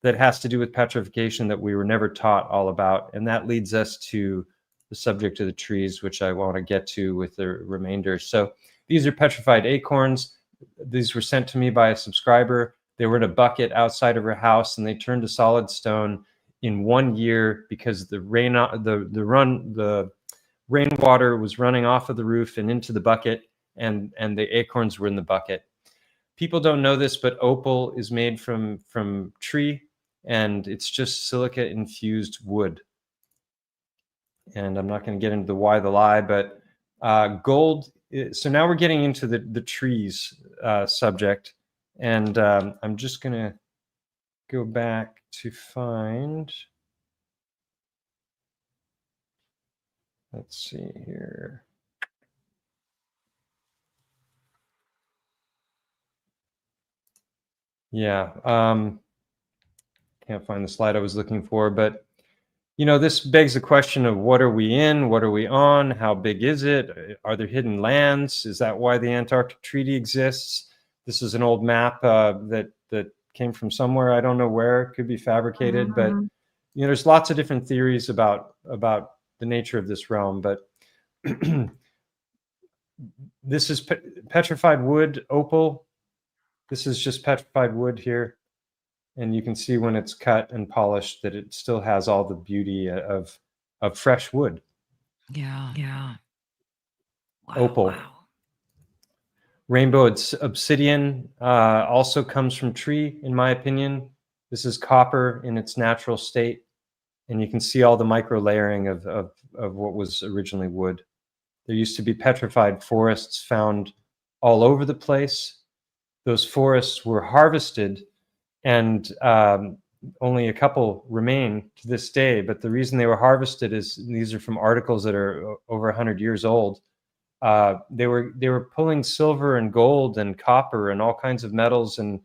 that has to do with petrification that we were never taught all about. And that leads us to the subject of the trees, which I want to get to with the remainder. So these are petrified acorns. These were sent to me by a subscriber. They were in a bucket outside of her house, and they turned to solid stone in 1 year because the rainwater was running off of the roof and into the bucket, and the acorns were in the bucket. People don't know this, but opal is made from tree, and it's just silica infused wood. And I'm not going to get into the why the lie, but gold. So now we're getting into the trees subject, and I'm just going to go back to find. Let's see here. Yeah, can't find the slide I was looking for, but this begs the question of what are we in, what are we on, how big is it, are there hidden lands, is that why the Antarctic Treaty exists? This is an old map that came from somewhere, I don't know where, it could be fabricated, but there's lots of different theories about the nature of this realm, but this is petrified wood, opal. This is just petrified wood here. And you can see when it's cut and polished that it still has all the beauty of fresh wood. Yeah. Wow, opal. Wow. Rainbow obsidian also comes from tree, in my opinion. This is copper in its natural state. And you can see all the micro layering of what was originally wood. There used to be petrified forests found all over the place. Those forests were harvested, and only a couple remain to this day. But the reason they were harvested is, these are from articles that are over 100 years old. They were pulling silver and gold and copper and all kinds of metals and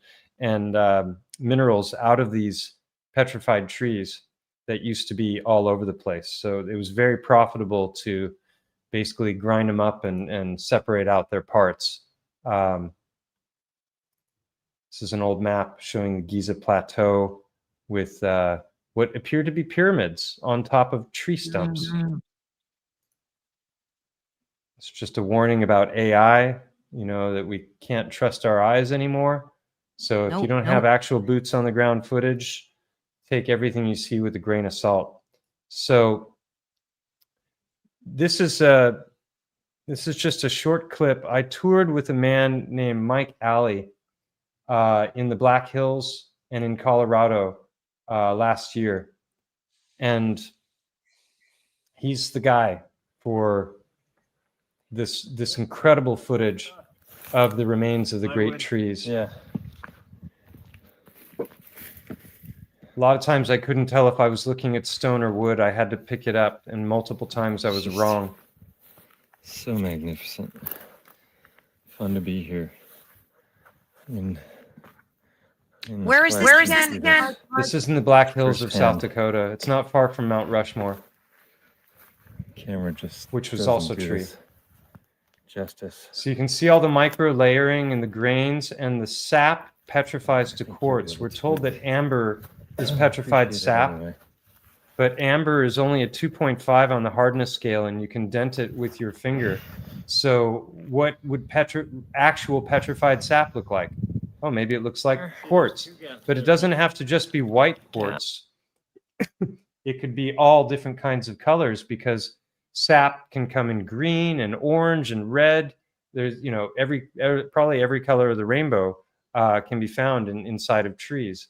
minerals out of these petrified trees that used to be all over the place. So it was very profitable to basically grind them up and separate out their parts. This is an old map showing the Giza Plateau with what appear to be pyramids on top of tree stumps. Mm-hmm. It's just a warning about AI, that we can't trust our eyes anymore. So if you don't have actual boots on the ground footage, take everything you see with a grain of salt. So this is just a short clip. I toured with a man named Mike Alley in the Black Hills and in Colorado last year. And he's the guy for this incredible footage of the remains of the great trees. Yeah. A lot of times I couldn't tell if I was looking at stone or wood. I had to pick it up, and multiple times I was wrong. So magnificent. Fun to be here. Where is this again? This is in the Black Hills of South Dakota. It's not far from Mount Rushmore. Camera just which was also tree. Justice. So you can see all the micro layering and the grains, and the sap petrifies to quartz. We're told that amber is petrified sap, but amber is only a 2.5 on the hardness scale, and you can dent it with your finger. So what would actual petrified sap look like? Oh, maybe it looks like quartz, but it doesn't have to just be white quartz. It could be all different kinds of colors, because sap can come in green and orange and red. There's, you know, probably every color of the rainbow can be found inside of trees.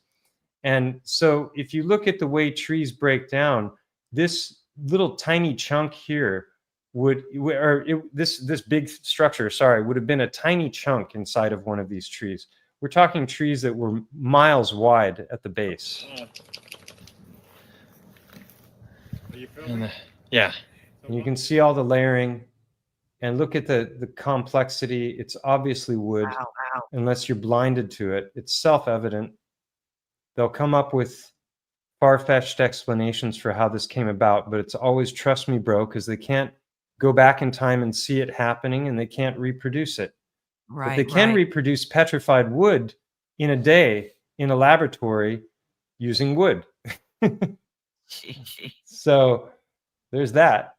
And so if you look at the way trees break down, this little tiny chunk here this big structure, sorry, would have been a tiny chunk inside of one of these trees. We're talking trees that were miles wide at the base. Yeah. And you can see all the layering, and look at the complexity. It's obviously wood. Wow, wow. Unless you're blinded to it. It's self-evident. They'll come up with far-fetched explanations for how this came about, but it's always trust me, bro, because they can't go back in time and see it happening, and they can't reproduce it. Right. But they can reproduce petrified wood in a day in a laboratory using wood. So there's that.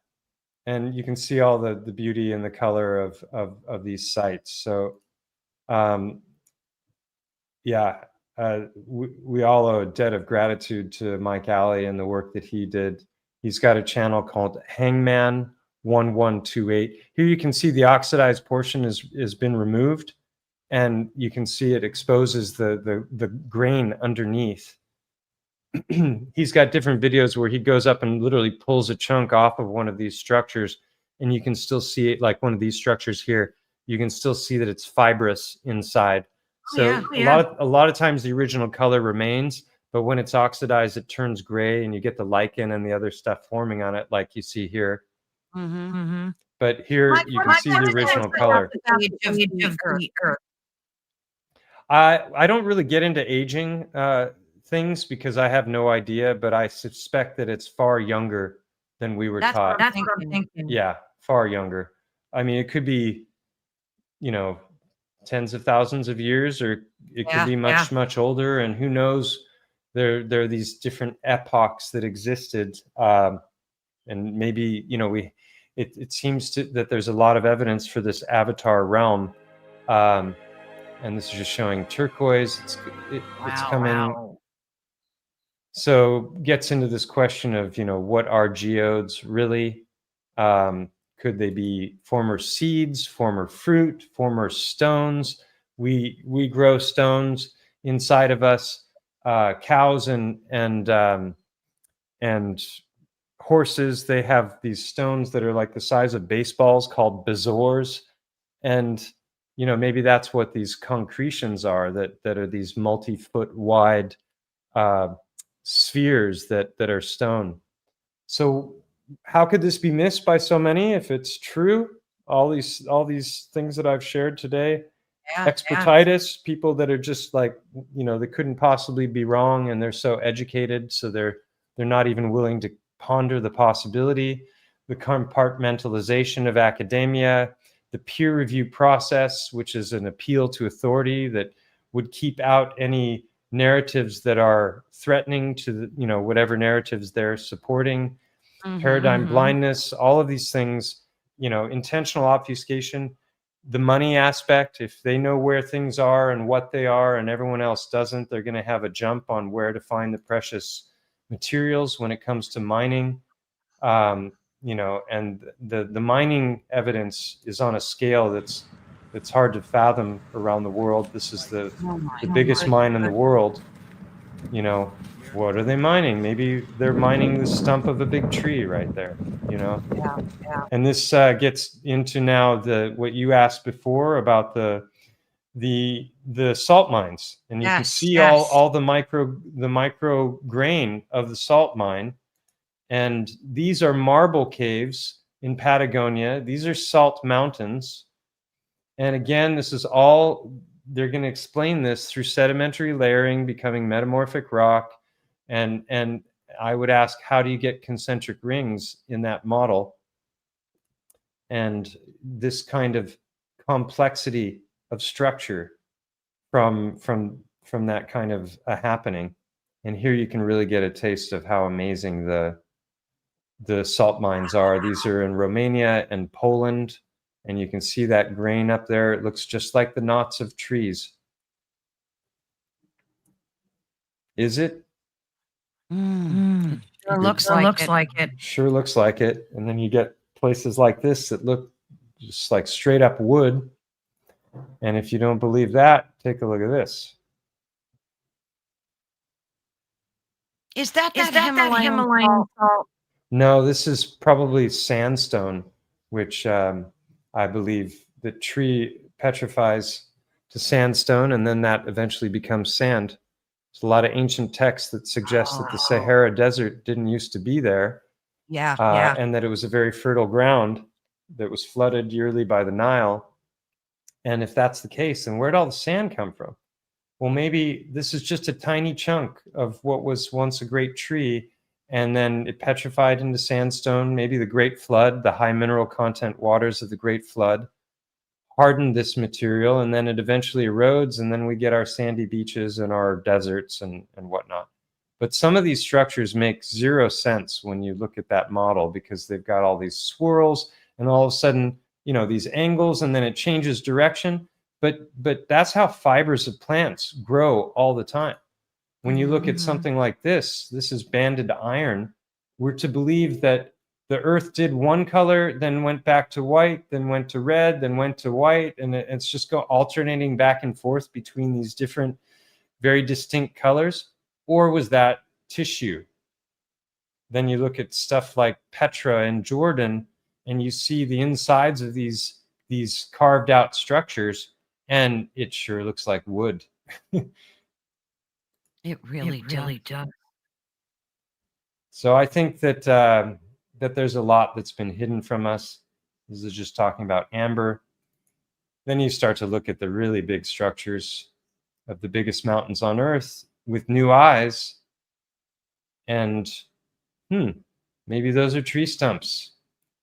And you can see all the beauty and the color of these sites. So yeah, we all owe a debt of gratitude to Mike Alley and the work that he did. He's got a channel called Hangman 1128. Here you can see the oxidized portion has been removed, and you can see it exposes the grain underneath. He's got different videos where he goes up and literally pulls a chunk off of one of these structures, and you can still see it, like one of these structures here. You can still see that it's fibrous inside. So a lot of times the original color remains, but when it's oxidized, it turns gray, and you get the lichen and the other stuff forming on it, like you see here. But here you can see the original color. I don't really get into aging things because I have no idea, but I suspect that it's far younger than we were taught. That's what I'm thinking. Yeah, far younger. I mean, it could be, you know, tens of thousands of years, or it could be much older, and who knows. There are these different epochs that existed, and maybe, you know, it seems that there's a lot of evidence for this avatar realm, and this is just showing turquoise. It's coming. Wow. So gets into this question of, you know, what are geodes really? Could they be former seeds, former fruit, former stones? We grow stones inside of us. Cows and horses, they have these stones that are like the size of baseballs called bezoars, and you know, maybe that's what these concretions are, that are these multi-foot wide spheres that are stone. So how could this be missed by so many if it's true? All these things that I've shared today, expertitis, people that are just like, you know, they couldn't possibly be wrong, and they're so educated, so they're not even willing to ponder the possibility. The compartmentalization of academia, the peer review process, which is an appeal to authority that would keep out any narratives that are threatening to the, you know, whatever narratives they're supporting. Paradigm blindness, all of these things, you know, intentional obfuscation, the money aspect. If they know where things are and what they are and everyone else doesn't, they're going to have a jump on where to find the precious materials when it comes to mining. You know, and the mining evidence is on a scale that's hard to fathom around the world. This is the biggest mine in the world. You know, what are they mining? Maybe they're mining the stump of a big tree right there, you know? And this gets into now what you asked before about the salt mines. And you can see all the micro grain of the salt mine. And these are marble caves in Patagonia. These are salt mountains. And again, this is all, they're going to explain this through sedimentary layering, becoming metamorphic rock. And I would ask, how do you get concentric rings in that model? And this kind of complexity of structure from that kind of a happening. And here you can really get a taste of how amazing the salt mines are. These are in Romania and Poland. And you can see that grain up there. It looks just like the knots of trees. Is it? Sure looks like it. Sure looks like it. And then you get places like this that look just like straight up wood. And if you don't believe that, take a look at this. Is that Himalayan salt? No, this is probably sandstone, which I believe the tree petrifies to sandstone, and then that eventually becomes sand. There's a lot of ancient texts that suggest that the Sahara Desert didn't used to be there. And that it was a very fertile ground that was flooded yearly by the Nile. And if that's the case, then where'd all the sand come from? Well, maybe this is just a tiny chunk of what was once a great tree, and then it petrified into sandstone. Maybe the Great Flood, the high mineral content waters of the Great Flood, hardened this material, and then it eventually erodes, and then we get our sandy beaches and our deserts and whatnot. But some of these structures make zero sense when you look at that model, because they've got all these swirls, and all of a sudden, you know, these angles, and then it changes direction. But that's how fibers of plants grow all the time. When you look at something like this is banded iron. We're to believe that the earth did one color, then went back to white, then went to red, then went to white, and it's just alternating back and forth between these different, very distinct colors. Or was that tissue? Then you look at stuff like Petra in Jordan, and you see the insides of these carved out structures, and it sure looks like wood. It really does. So I think that that there's a lot that's been hidden from us. This is just talking about amber. Then you start to look at the really big structures of the biggest mountains on Earth with new eyes, and maybe those are tree stumps.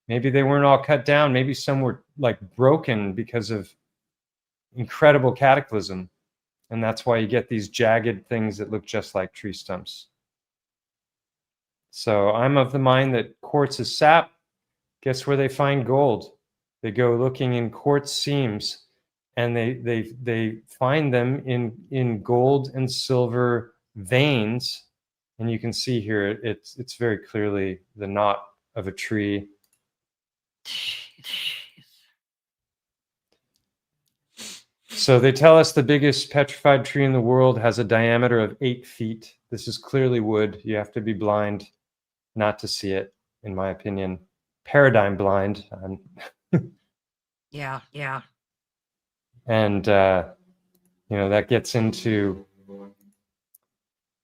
Maybe they weren't all cut down. Maybe some were like broken because of incredible cataclysm. And that's why you get these jagged things that look just like tree stumps. So I'm of the mind that quartz is sap. Guess where they find gold? They go looking in quartz seams, and they find them in gold and silver veins. And you can see here, it's very clearly the knot of a tree. So they tell us the biggest petrified tree in the world has a diameter of 8 feet. This is clearly wood. You have to be blind not to see it, in my opinion. Paradigm blind. Yeah. And, you know, that gets into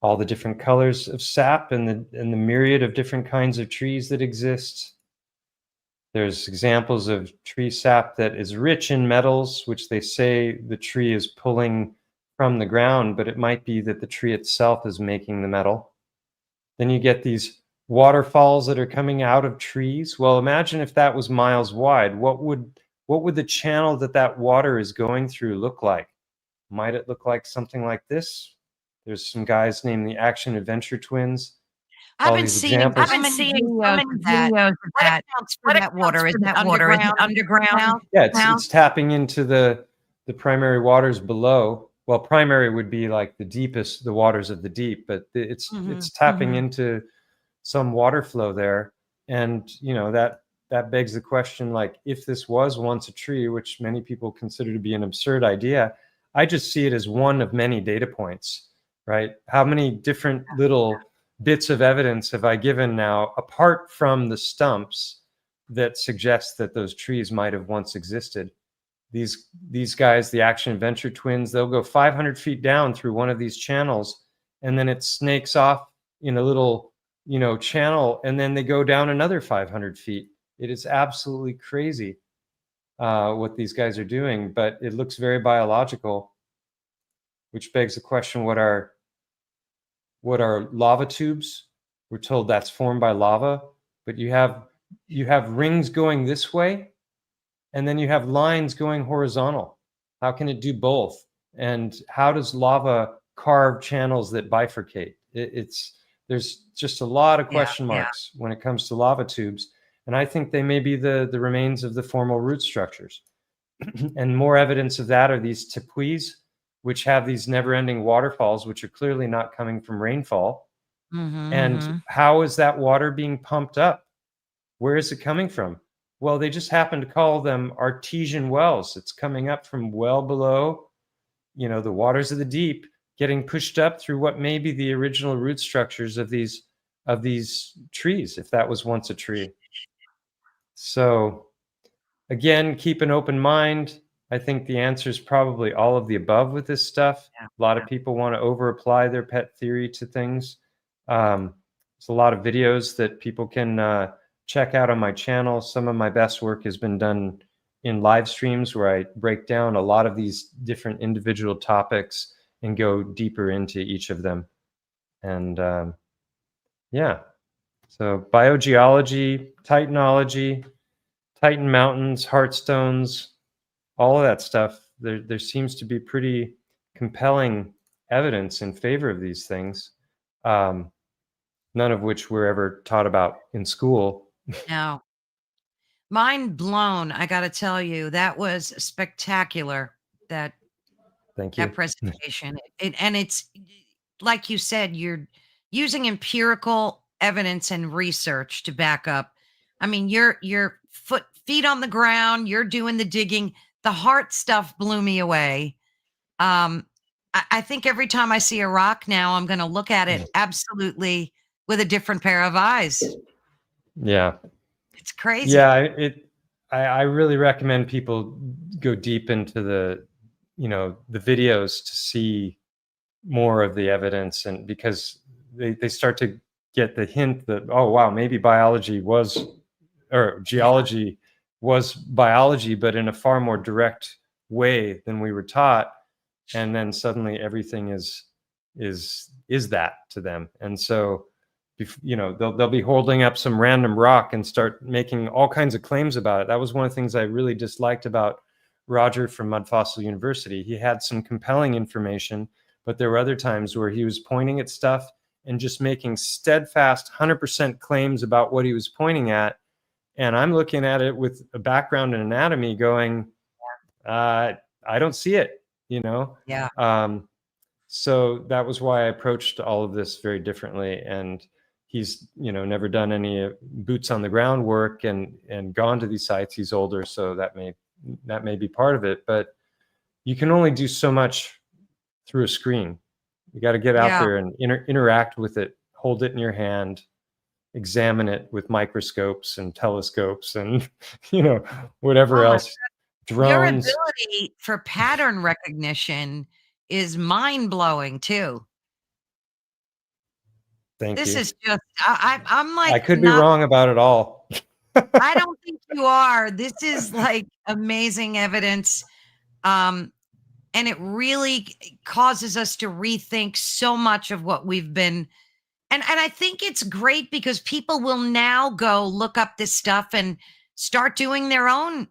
all the different colors of sap and the myriad of different kinds of trees that exist. There's examples of tree sap that is rich in metals, which they say the tree is pulling from the ground, but it might be that the tree itself is making the metal. Then you get these waterfalls that are coming out of trees. Well, imagine if that was miles wide. What would the channel that water is going through look like? Might it look like something like this? There's some guys named the Action Adventure Twins. I've been seeing so many videos of that. What that water? Is that water? Is it underground? Yeah, it's tapping into the primary waters below. Well, primary would be like the deepest, the waters of the deep, but it's tapping into some water flow there. And, you know, that begs the question, like, if this was once a tree, which many people consider to be an absurd idea, I just see it as one of many data points, right? How many different little bits of evidence have I given now, apart from the stumps, that suggest that those trees might have once existed? These guys, the Action Adventure Twins, they'll go 500 feet down through one of these channels, and then it snakes off in a little, you know, channel, and then they go down another 500 feet. It is absolutely crazy what these guys are doing, but it looks very biological, which begs the question, what are lava tubes? We're told that's formed by lava, but you have rings going this way, and then you have lines going horizontal. How can it do both? And how does lava carve channels that bifurcate? There's just a lot of question marks when it comes to lava tubes, and I think they may be the remains of the formal root structures. And more evidence of that are these tepuis, which have these never-ending waterfalls, which are clearly not coming from rainfall. And how is that water being pumped up? Where is it coming from? Well, they just happen to call them artesian wells. It's coming up from well below, the waters of the deep, getting pushed up through what may be the original root structures of these trees, if that was once a tree. So again, keep an open mind. I think the answer is probably all of the above with this stuff. Yeah. A lot of people want to over apply their pet theory to things. There's a lot of videos that people can check out on my channel. Some of my best work has been done in live streams where I break down a lot of these different individual topics and go deeper into each of them. And yeah, so biogeology, Titanology, Titan Mountains, Heartstones, all of that stuff, there seems to be pretty compelling evidence in favor of these things, none of which we're ever taught about in school. No. Mind blown, I got to tell you. That was spectacular, Thank you. that presentation. And it's like you said, you're using empirical evidence and research to back up. I mean, you're feet on the ground, you're doing the digging. The heart stuff blew me away. I think every time I see a rock now, I'm going to look at it absolutely with a different pair of eyes. Yeah. It's crazy. Yeah, I really recommend people go deep into the videos to see more of the evidence, and because they start to get the hint that, oh wow, maybe geology was biology, but in a far more direct way than we were taught. And then suddenly everything is that to them. And so, they'll be holding up some random rock and start making all kinds of claims about it. That was one of the things I really disliked about Roger from Mud Fossil University. He had some compelling information, but there were other times where he was pointing at stuff and just making steadfast 100% claims about what he was pointing at. And I'm looking at it with a background in anatomy going, I don't see it, Yeah. So that was why I approached all of this very differently. And he's, never done any boots on the ground work and gone to these sites. He's older, so that may be part of it. But you can only do so much through a screen. You got to get out there and interact with it, hold it in your hand, examine it with microscopes and telescopes and whatever else. Drones. Your ability for pattern recognition is mind-blowing too. Thank you. This is just, I'm like, I could be wrong about it all. I don't think you are. This is like amazing evidence. And it really causes us to rethink so much of what we've been. And I think it's great because people will now go look up this stuff and start doing their own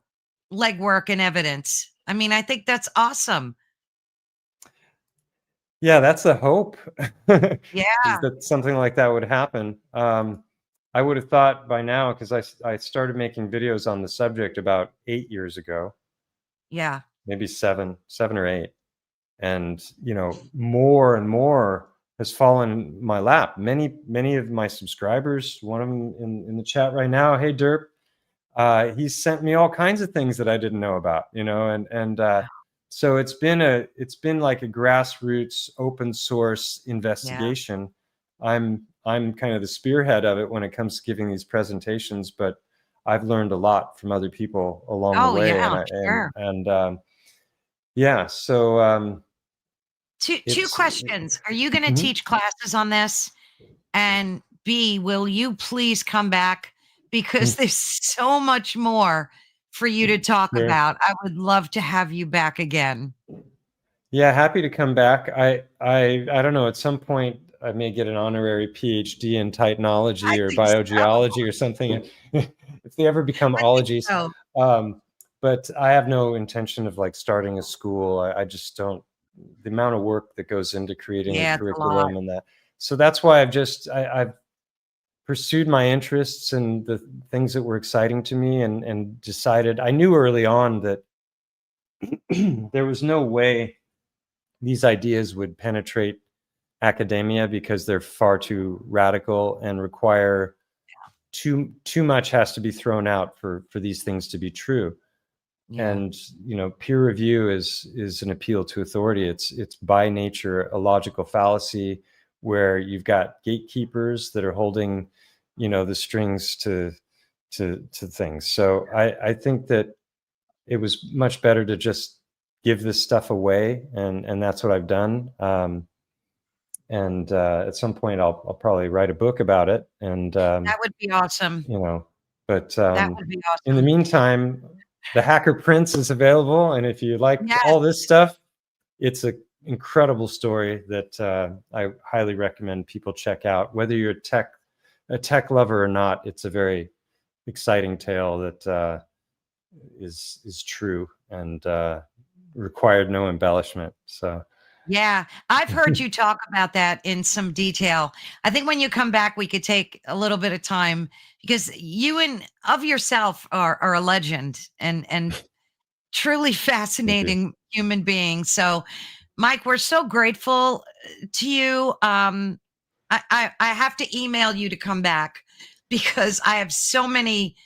legwork and evidence. I mean, I think that's awesome. Yeah, that's a hope. Yeah. That something like that would happen. I would have thought by now, because I started making videos on the subject about 8 years ago. Yeah. Maybe seven or 8. And, more and more has fallen in my lap. Many of my subscribers, one of them in the chat right now, hey Derp, he sent me all kinds of things that I didn't know about, so it's been like a grassroots open source investigation. Yeah. I'm kind of the spearhead of it when it comes to giving these presentations, but I've learned a lot from other people along the way. Yeah, sure. So two questions. Are you going to teach classes on this? And B, will you please come back? Because there's so much more for you to talk about. I would love to have you back again. Yeah, happy to come back. I don't know, at some point I may get an honorary PhD in Titanology or biogeology or something if they ever become ologies. So. But I have no intention of starting a school. I just don't, the amount of work that goes into creating a curriculum and that. So that's why I've pursued my interests and the things that were exciting to me and decided, I knew early on that there was no way these ideas would penetrate academia because they're far too radical and require too much has to be thrown out for these things to be true. Yeah. And peer review is an appeal to authority. It's by nature a logical fallacy where you've got gatekeepers that are holding the strings to things. So I think that it was much better to just give this stuff away, and that's what I've done. And at some point I'll probably write a book about it, and that would be awesome. But that would be awesome. In the meantime, The Hacker Prince is available, and if you like all this stuff, it's an incredible story that I highly recommend people check out. Whether you're a tech lover or not, it's a very exciting tale that is true and required no embellishment. So. Yeah, I've heard you talk about that in some detail. I think when you come back, we could take a little bit of time, because you of yourself are a legend and truly fascinating human being. So, Mike, we're so grateful to you. I have to email you to come back, because I have so many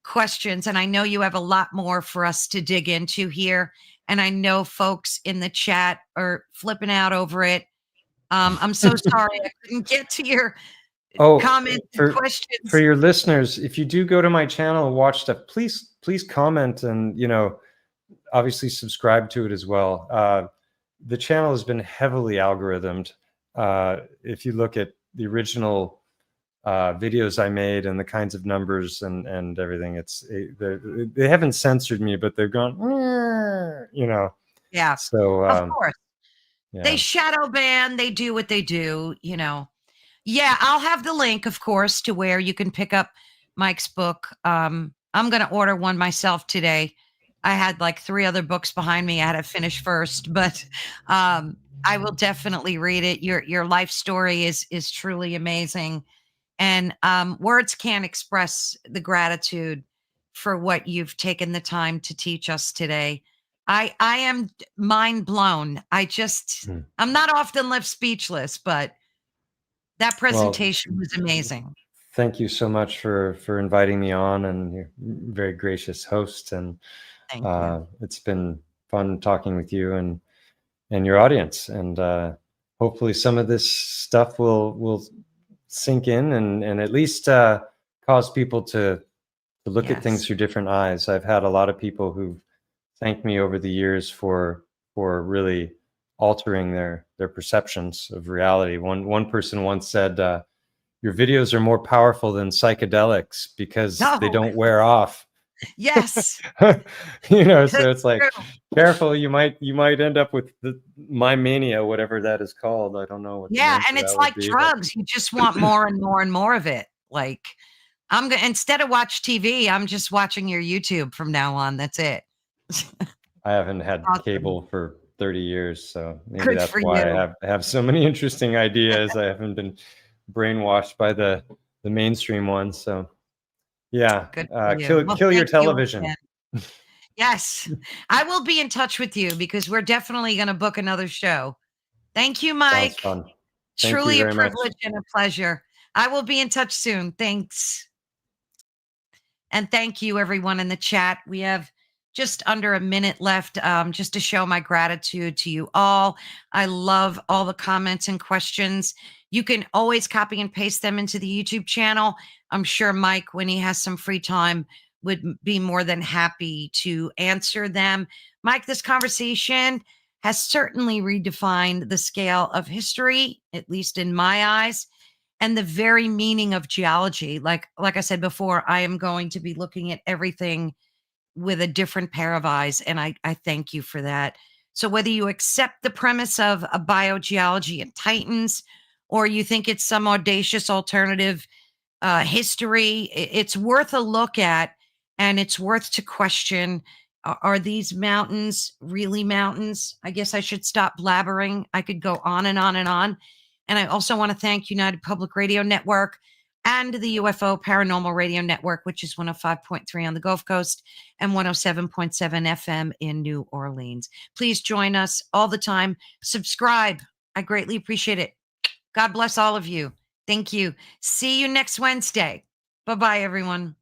questions, and I know you have a lot more for us to dig into here. And I know folks in the chat are flipping out over it. I'm so sorry I couldn't get to your comments and questions. For your listeners, if you do go to my channel and watch stuff, please comment, and obviously subscribe to it as well. The channel has been heavily algorithmed. If you look at the original videos I made and the kinds of numbers and everything, they haven't censored me, but they've gone, Yeah. So of course, they shadow ban. They do what they do. Yeah, I'll have the link, of course, to where you can pick up Mike's book. I'm going to order one myself today. I had like 3 other books behind me I had to finish first, but I will definitely read it. Your life story is truly amazing. And words can't express the gratitude for what you've taken the time to teach us today. I am mind blown. I'm not often left speechless, but that presentation was amazing. Thank you so much for inviting me on, and you're a very gracious host. And thank you. It's been fun talking with you and your audience. And hopefully some of this stuff will sink in and at least cause people to look at things through different eyes. I've had a lot of people who've thanked me over the years for really altering their perceptions of reality. One person once said, your videos are more powerful than psychedelics because they don't wear off. Yes. So it's like, careful, you might end up with my mania, whatever that is called. I don't know what. Yeah, and it's like drugs. You just want more and more and more of it. Like, instead of watch TV, I'm just watching your YouTube from now on. That's it. I haven't had cable for 30 years, so maybe that's why I have so many interesting ideas. I haven't been brainwashed by the mainstream ones. So yeah, kill your television. Yes, I will be in touch with you, because we're definitely going to book another show. Thank you, Mike. Sounds fun. Truly a privilege and a pleasure. I will be in touch soon. Thanks. And thank you, everyone in the chat. We have just under a minute left, just to show my gratitude to you all. I love all the comments and questions. You can always copy and paste them into the YouTube channel. I'm sure Mike, when he has some free time, would be more than happy to answer them. Mike, this conversation has certainly redefined the scale of history, at least in my eyes, and the very meaning of geology. Like I said before, I am going to be looking at everything with a different pair of eyes, and I thank you for that. So whether you accept the premise of a biogeology and titans, or you think it's some audacious alternative history, it's worth a look at, and it's worth to question. Are these mountains really mountains? I guess I should stop blabbering. I could go on and on and on. And I also want to thank United Public Radio Network and the UFO Paranormal Radio Network, which is 105.3 on the Gulf Coast and 107.7 FM in New Orleans. Please join us all the time. Subscribe. I greatly appreciate it. God bless all of you. Thank you. See you next Wednesday. Bye-bye, everyone.